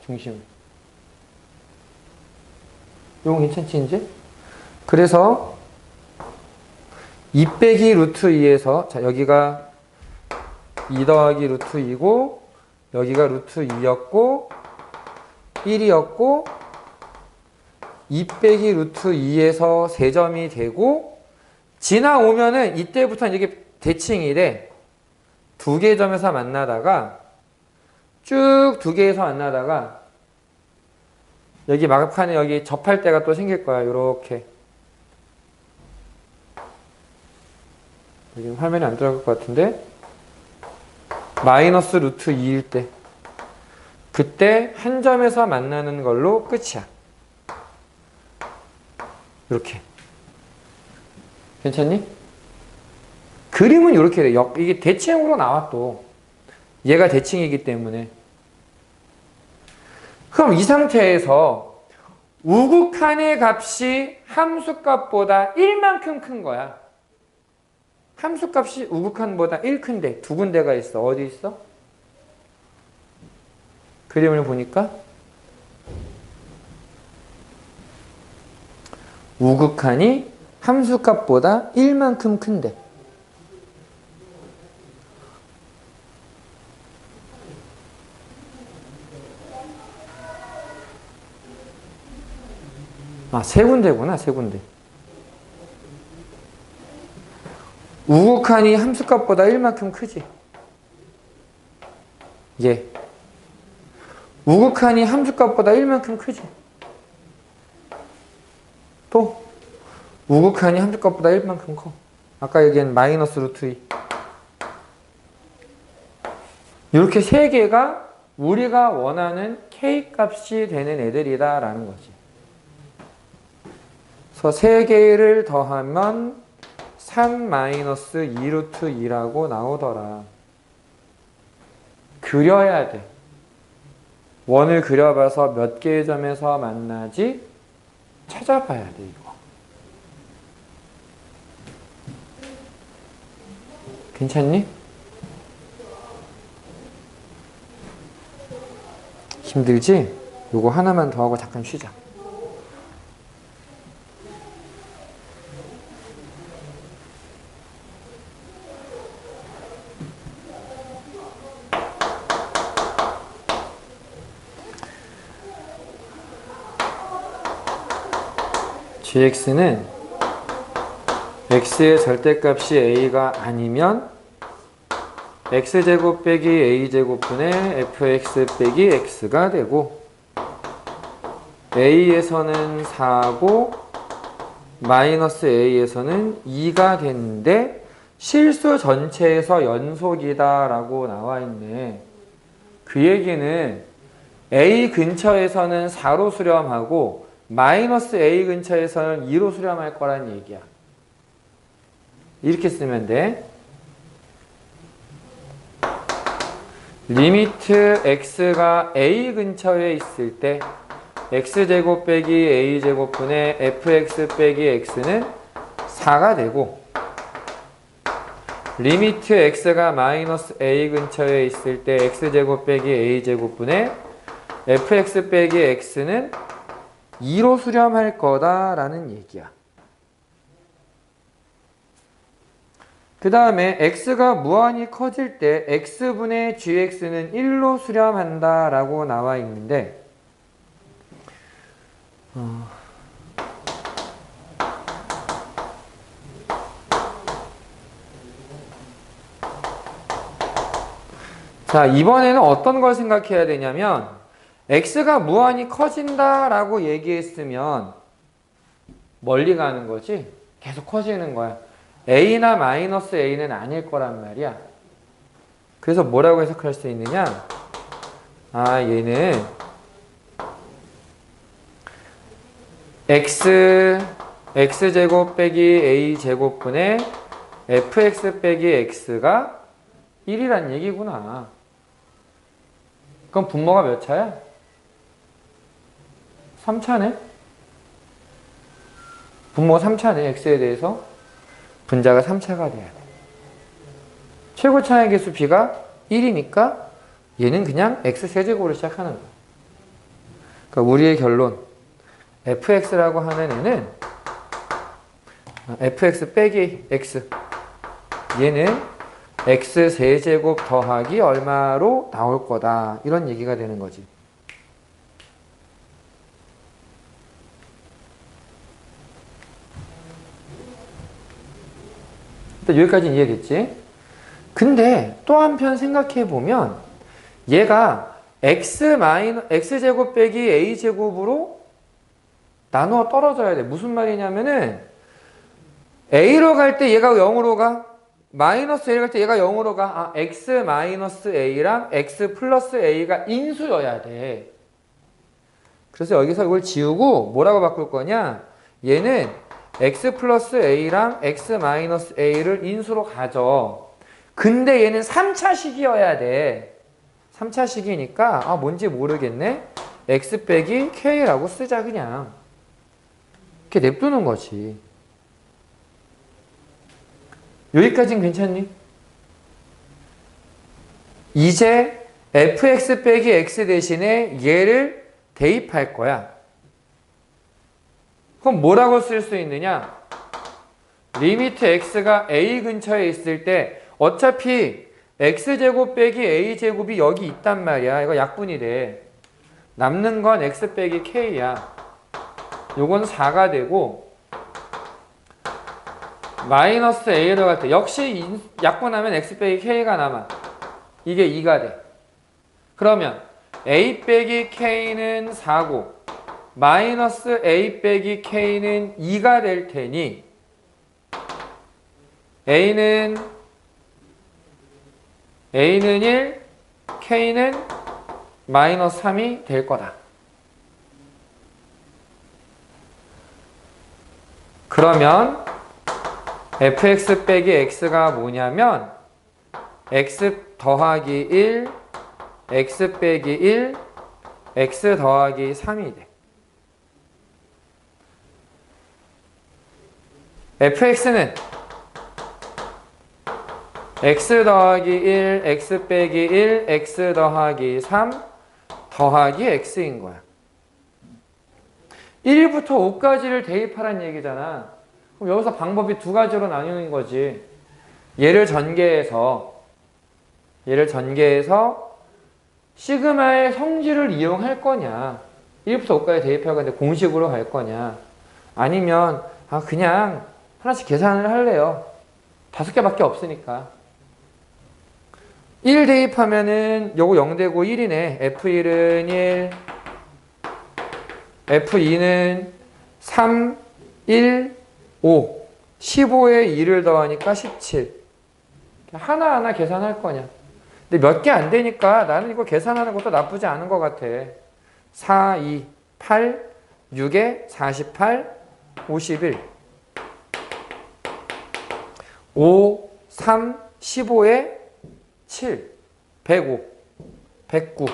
중심을. 요건 괜찮지 이제? 그래서 2 빼기 루트 2에서 자 여기가 2 더하기 루트 2고 여기가 루트 2였고 1이었고 2 빼기 루트 2에서 세점이 되고 지나오면은 이때부터는 이게 대칭이래. 두 개의 점에서 만나다가 쭉 두 개에서 만나다가 여기 막판에 여기 접할 때가 또 생길 거야. 요렇게. 여기 화면이 안 들어갈 것 같은데 마이너스 루트 2일 때 그때 한 점에서 만나는 걸로 끝이야. 이렇게. 괜찮니? 그림은 이렇게 돼. 이게 대칭으로 나와 또. 얘가 대칭이기 때문에. 그럼 이 상태에서 우극한의 값이 함수값보다 1만큼 큰 거야. 함수값이 우극한보다 1 큰데 두 군데가 있어. 어디 있어? 그림을 보니까 우극한이 함수값보다 1만큼 큰데 세 군데구나. 세 군데. 우극한이 함수값보다 1만큼 크지. 예. 우극한이 함수값보다 1만큼 크지. 또 우극한이 함수값보다 1만큼 커. 아까 얘기한 마이너스 루트 2. 이렇게 세 개가 우리가 원하는 K값이 되는 애들이다 라는 거지. 그래서 세 개를 더하면 3 마이너스 2 루트 2라고 나오더라. 그려야 돼. 원을 그려봐서 몇 개의 점에서 만나지 찾아봐야 돼 이거. 괜찮니? 힘들지? 요거 하나만 더 하고 잠깐 쉬자. gx는 x의 절대값이 a가 아니면 x제곱 빼기 a제곱분의 fx 빼기 x가 되고 a에서는 4고 마이너스 a에서는 2가 되는데 실수 전체에서 연속이다 라고 나와 있네. 그 얘기는 a 근처에서는 4로 수렴하고 마이너스 a 근처에서는 2로 수렴할 거란 얘기야. 이렇게 쓰면 돼. 리미트 x가 a 근처에 있을 때 x제곱 빼기 a제곱분의 fx 빼기 x는 4가 되고 리미트 x가 마이너스 a 근처에 있을 때 x제곱 빼기 a제곱분의 fx 빼기 x는 2로 수렴할 거다라는 얘기야. 그 다음에 x가 무한히 커질 때 x분의 gx는 1로 수렴한다 라고 나와 있는데 자, 이번에는 어떤 걸 생각해야 되냐면 x가 무한히 커진다 라고 얘기했으면 멀리 가는 거지 계속 커지는 거야. a나 마이너스 a는 아닐 거란 말이야. 그래서 뭐라고 해석할 수 있느냐? 얘는 x제곱 빼기 a제곱분의 fx 빼기 x가 1이란 얘기구나. 그럼 분모가 몇 차야? 3차네? 분모가 3차네. x에 대해서 분자가 3차가 돼야 돼. 최고 차의 개수 b가 1이니까 얘는 그냥 x 세제곱으로 시작하는 거야. 그러니까 우리의 결론 fx라고 하는 애는 fx 빼기 x 얘는 x 세제곱 더하기 얼마로 나올 거다. 이런 얘기가 되는 거지. 일단 여기까지는 이해됐지? 근데 또 한편 생각해 보면 얘가 x제곱 빼기 a제곱으로 나누어 떨어져야 돼. 무슨 말이냐면은 a로 갈 때 얘가 0으로 가. 마이너스 a로 갈 때 얘가 0으로 가. 아, x 마이너스 a랑 x 플러스 a가 인수여야 돼. 그래서 여기서 이걸 지우고 뭐라고 바꿀 거냐? 얘는 x 플러스 a랑 x 마이너스 a를 인수로 가져. 근데 얘는 3차식이어야 돼. 3차식이니까 아 뭔지 모르겠네. x 빼기 k라고 쓰자 그냥. 이렇게 냅두는 거지. 여기까지는 괜찮니? 이제 fx 빼기 x 대신에 얘를 대입할 거야. 그럼 뭐라고 쓸 수 있느냐? 리미트 x가 a 근처에 있을 때 어차피 x제곱 빼기 a제곱이 여기 있단 말이야. 이거 약분이 돼. 남는 건 x 빼기 k야. 요건 4가 되고 마이너스 a로 갈 때 역시 약분하면 x 빼기 k가 남아. 이게 2가 돼. 그러면 a 빼기 k는 4고 마이너스 a 빼기 k는 2가 될 테니 a는 1, k는 마이너스 3이 될 거다. 그러면 fx 빼기 x가 뭐냐면 x 더하기 1, x 빼기 1, x 더하기 3이 돼. fx는 x 더하기 1, x 빼기 1, x 더하기 3 더하기 x인 거야. 1부터 5까지를 대입하라는 얘기잖아. 그럼 여기서 방법이 두 가지로 나뉘는 거지. 얘를 전개해서 시그마의 성질을 이용할 거냐, 1부터 5까지 대입할 건데 공식으로 갈 거냐, 아니면 그냥 하나씩 계산을 할래요. 5개밖에 없으니까. 1 대입하면은 요거 0 되고 1이네. F1은 1, F2는 3, 1, 5. 15에 2를 더하니까 17. 하나하나 계산할 거냐. 근데 몇 개 안 되니까 나는 이거 계산하는 것도 나쁘지 않은 것 같아. 4, 2, 8, 6에 48, 51. 5, 3, 15에 7, 105, 109,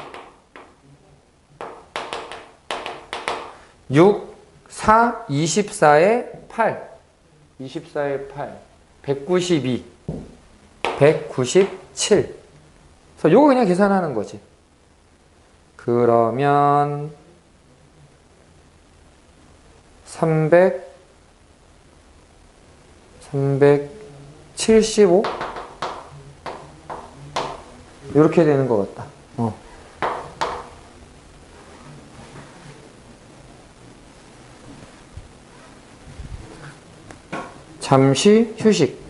6, 4, 24에 8, 24에 8, 192, 197. 그래서 요거 그냥 계산하는 거지. 그러면 375? 이렇게 되는 것 같다. 잠시 휴식.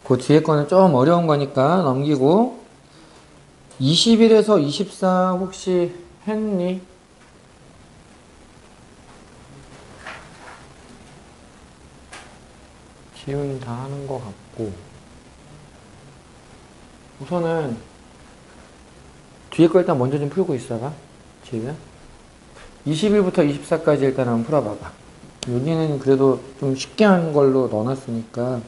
그 뒤에 거는 좀 어려운 거니까 넘기고 21에서 24 혹시 했니? 지훈이 다 하는 것 같고 우선은 뒤에 거 일단 먼저 좀 풀고 있어봐. 지금 21부터 24까지 일단 한번 풀어봐봐. 여기는 그래도 좀 쉽게 한 걸로 넣어놨으니까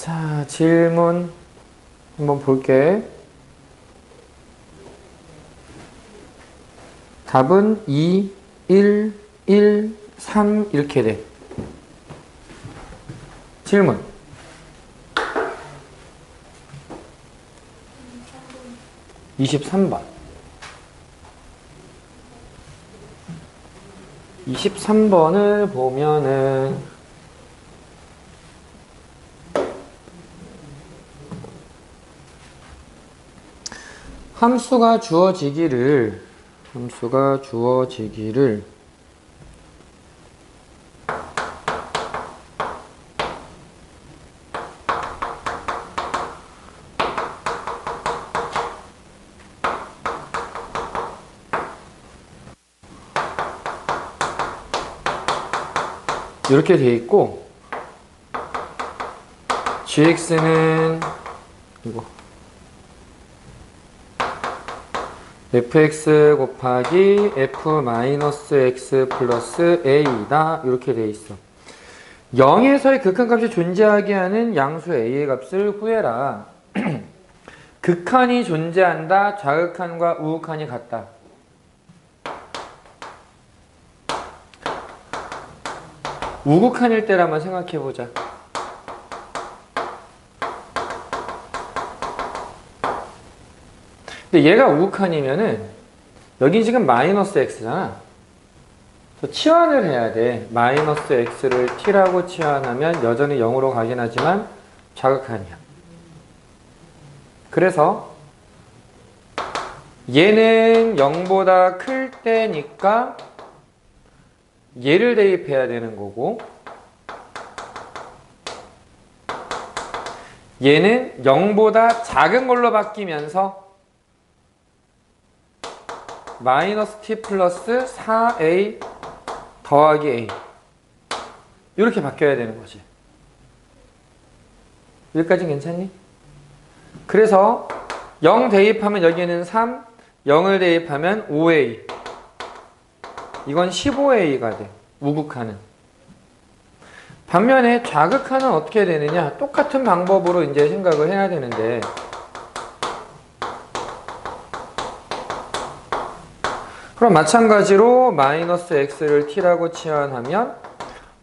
자, 질문 한번 볼게. 답은 2, 1, 1, 3 이렇게 돼. 질문. 23번. 23번을 보면은 함수가 주어지기를 이렇게 돼 있고, gx는 이거 fx 곱하기 f-x 플러스 a다 이렇게 돼 있어. 0에서의 극한값이 존재하게 하는 양수 a의 값을 구해라. 극한이 존재한다. 좌극한과 우극한이 같다. 우극한일 때를 한번 생각해보자. 근데 얘가 우극한이면은 여긴 지금 마이너스 x잖아. 그래서 치환을 해야 돼. 마이너스 x를 t라고 치환하면 여전히 0으로 가긴 하지만 좌극한이야. 그래서 얘는 0보다 클 때니까 얘를 대입해야 되는 거고, 얘는 0보다 작은 걸로 바뀌면서 마이너스 t 플러스 4a 더하기 a 이렇게 바뀌어야 되는 거지. 여기까지 괜찮니? 그래서 0 대입하면 여기는 3, 0을 대입하면 5a, 이건 15a가 돼. 우극한은. 반면에 좌극한은 어떻게 되느냐? 똑같은 방법으로 이제 생각을 해야 되는데, 그럼 마찬가지로 마이너스 x를 t라고 치환하면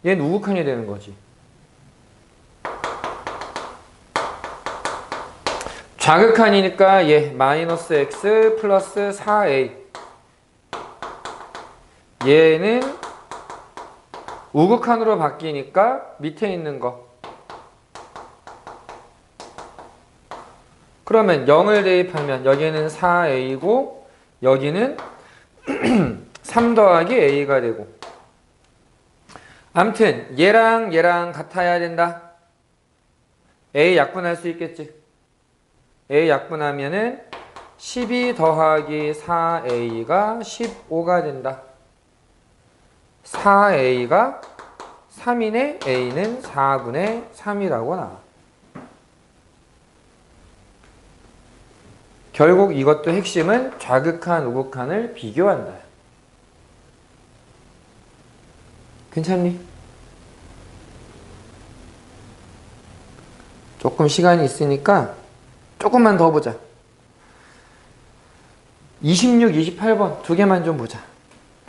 얘는 우극한이 되는 거지. 좌극한이니까 얘 마이너스 x 플러스 4a. 얘는 우극한으로 바뀌니까 밑에 있는 거. 그러면 0을 대입하면 여기는 4a고 여기는 3 더하기 a가 되고. 암튼 얘랑 얘랑 같아야 된다. a 약분할 수 있겠지. a 약분하면은 12 더하기 4a가 15가 된다. 4a가 3이네. a는 4분의 3이라고 나와. 결국 이것도 핵심은 좌극한, 우극한을 비교한다. 괜찮니? 조금 시간이 있으니까 조금만 더 보자. 26, 28번 두 개만 좀 보자.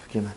두 개만.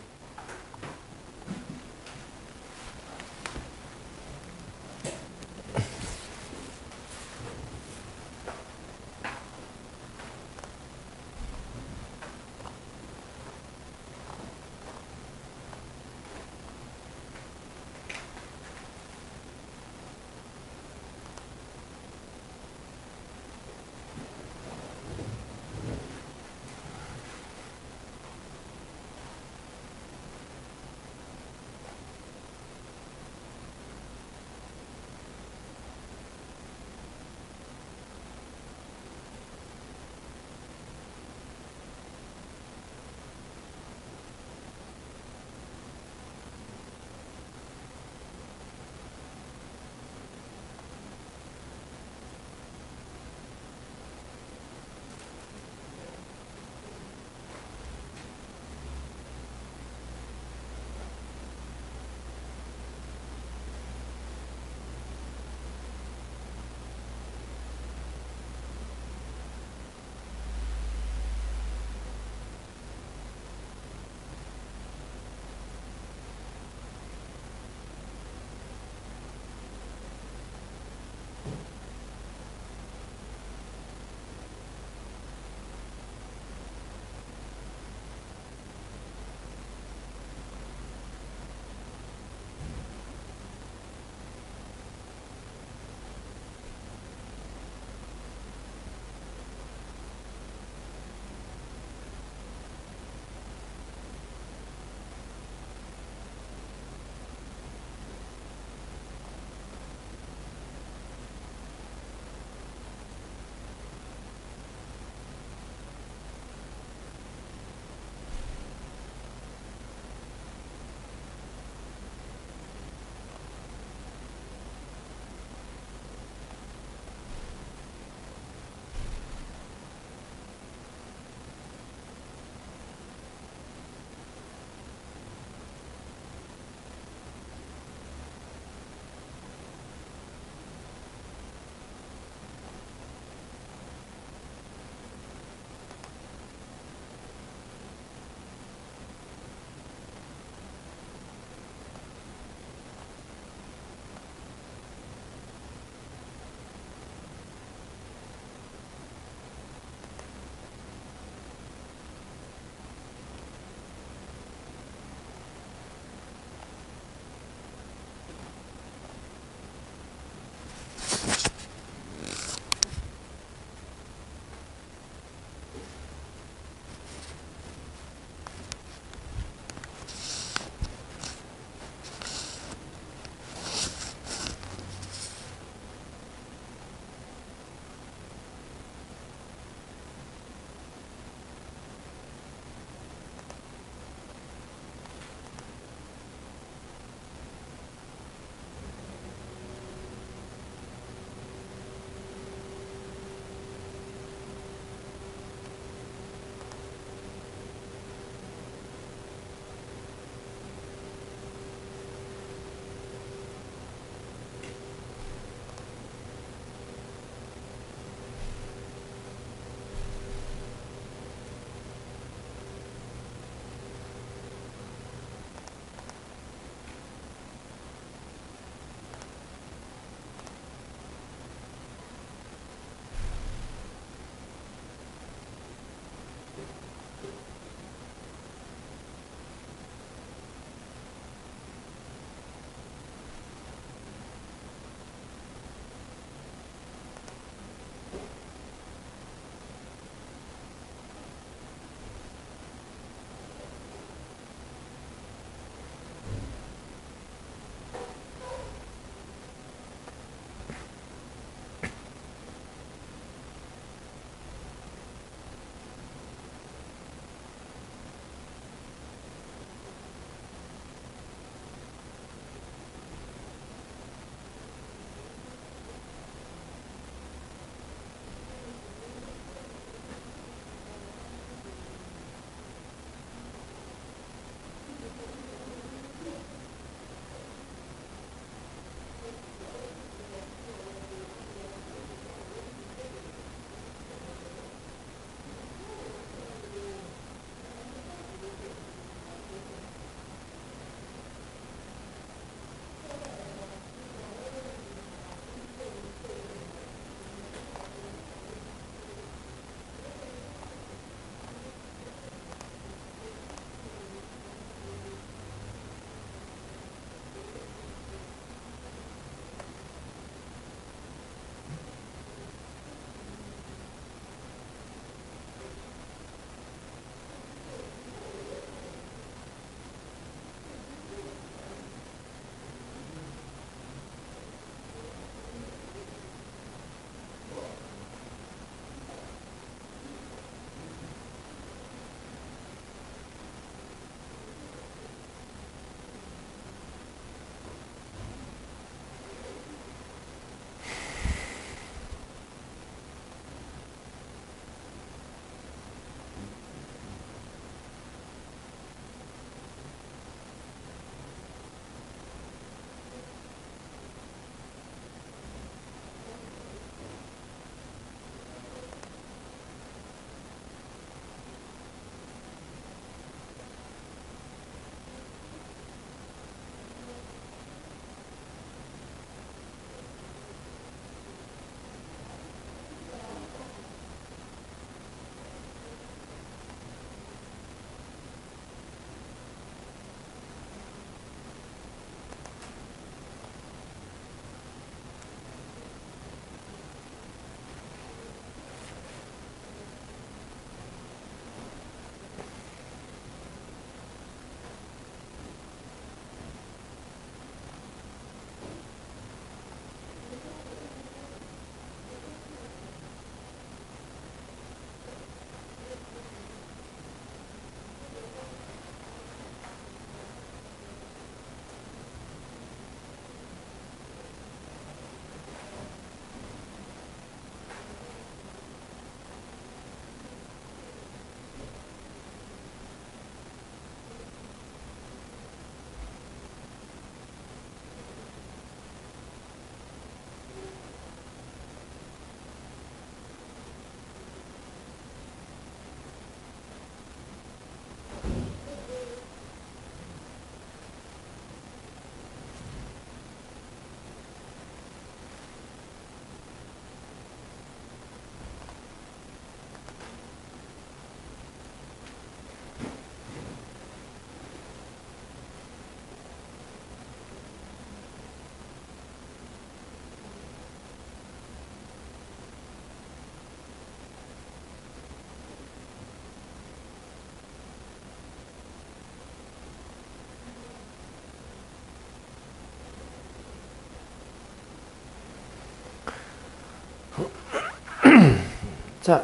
자,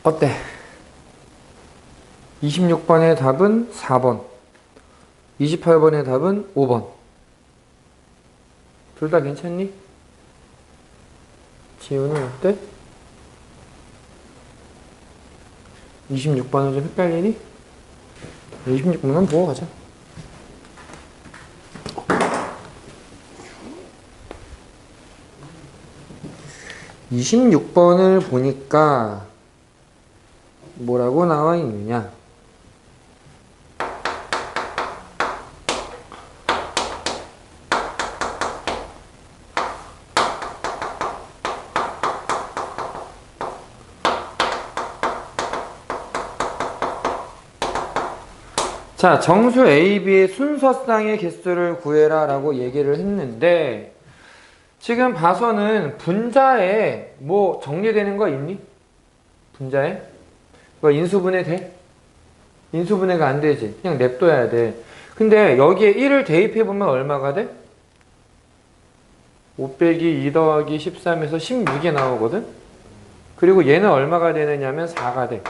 어때? 26번의 답은 4번. 28번의 답은 5번. 둘 다 괜찮니? 지우는 어때? 26번은 좀 헷갈리니? 26번만 보고 가자. (26번을) 보니까 뭐라고 나와 있느냐? 자, 정수 AB의 순서쌍의 개수를 구해라 라고 얘기를 했는데, 지금 봐서는 분자에 뭐 정리되는 거 있니? 분자에? 이거 인수분해 돼? 인수분해가 안 되지. 그냥 냅둬야 돼. 근데 여기에 1을 대입해보면 얼마가 돼? 5 빼기 2 더하기 13에서 16이 나오거든? 그리고 얘는 얼마가 되느냐면 4가 돼.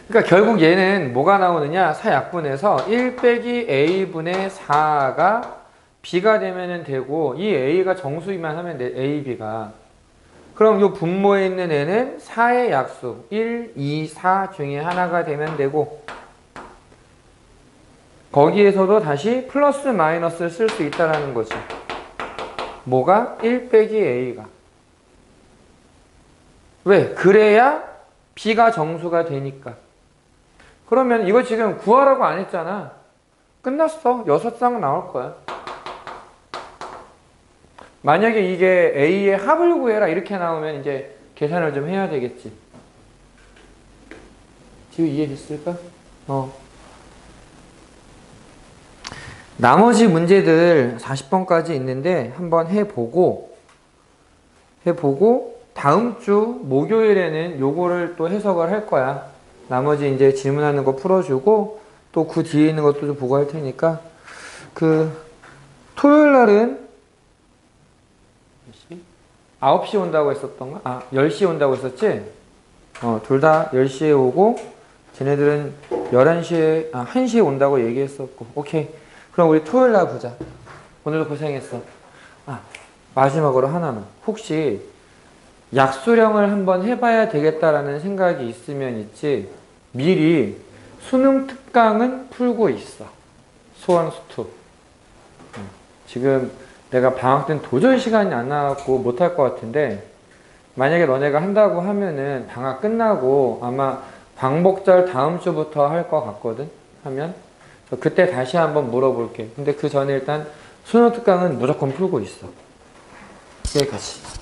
그러니까 결국 얘는 뭐가 나오느냐? 사약분에서 1 빼기 a분의 4가 b가 되면 되고, 이 a가 정수이만 하면 돼, a, b가. 그럼 이 분모에 있는 애는 4의 약수 1, 2, 4 중에 하나가 되면 되고, 거기에서도 다시 플러스 마이너스를 쓸 수 있다는 거지. 뭐가? 1 빼기 a가. 왜? 그래야 b가 정수가 되니까. 그러면 이거 지금 구하라고 안 했잖아. 끝났어. 6쌍 나올 거야. 만약에 이게 A의 합을 구해라 이렇게 나오면 이제 계산을 좀 해야 되겠지. 지금 이해됐을까? 나머지 문제들 40번까지 있는데 한번 해보고 다음 주 목요일에는 요거를 또 해석을 할 거야. 나머지 이제 질문하는 거 풀어주고 또 그 뒤에 있는 것도 좀 보고 할 테니까, 토요일 날은 9시 온다고 했었던가? 10시에 온다고 했었지? 둘 다 10시에 오고, 쟤네들은 11시에, 1시에 온다고 얘기했었고. 오케이. 그럼 우리 토요일 날 보자. 오늘도 고생했어. 마지막으로 하나만. 혹시 약수령을 한번 해봐야 되겠다라는 생각이 있으면 있지, 미리 수능 특강은 풀고 있어. 수원수투. 지금 내가 방학 때는 도저히 시간이 안 나갖고 못할 것 같은데, 만약에 너네가 한다고 하면은 방학 끝나고 아마 광복절 다음 주부터 할 것 같거든? 하면 그때 다시 한번 물어볼게. 근데 그 전에 일단 수능 특강은 무조건 풀고 있어. 여기까지.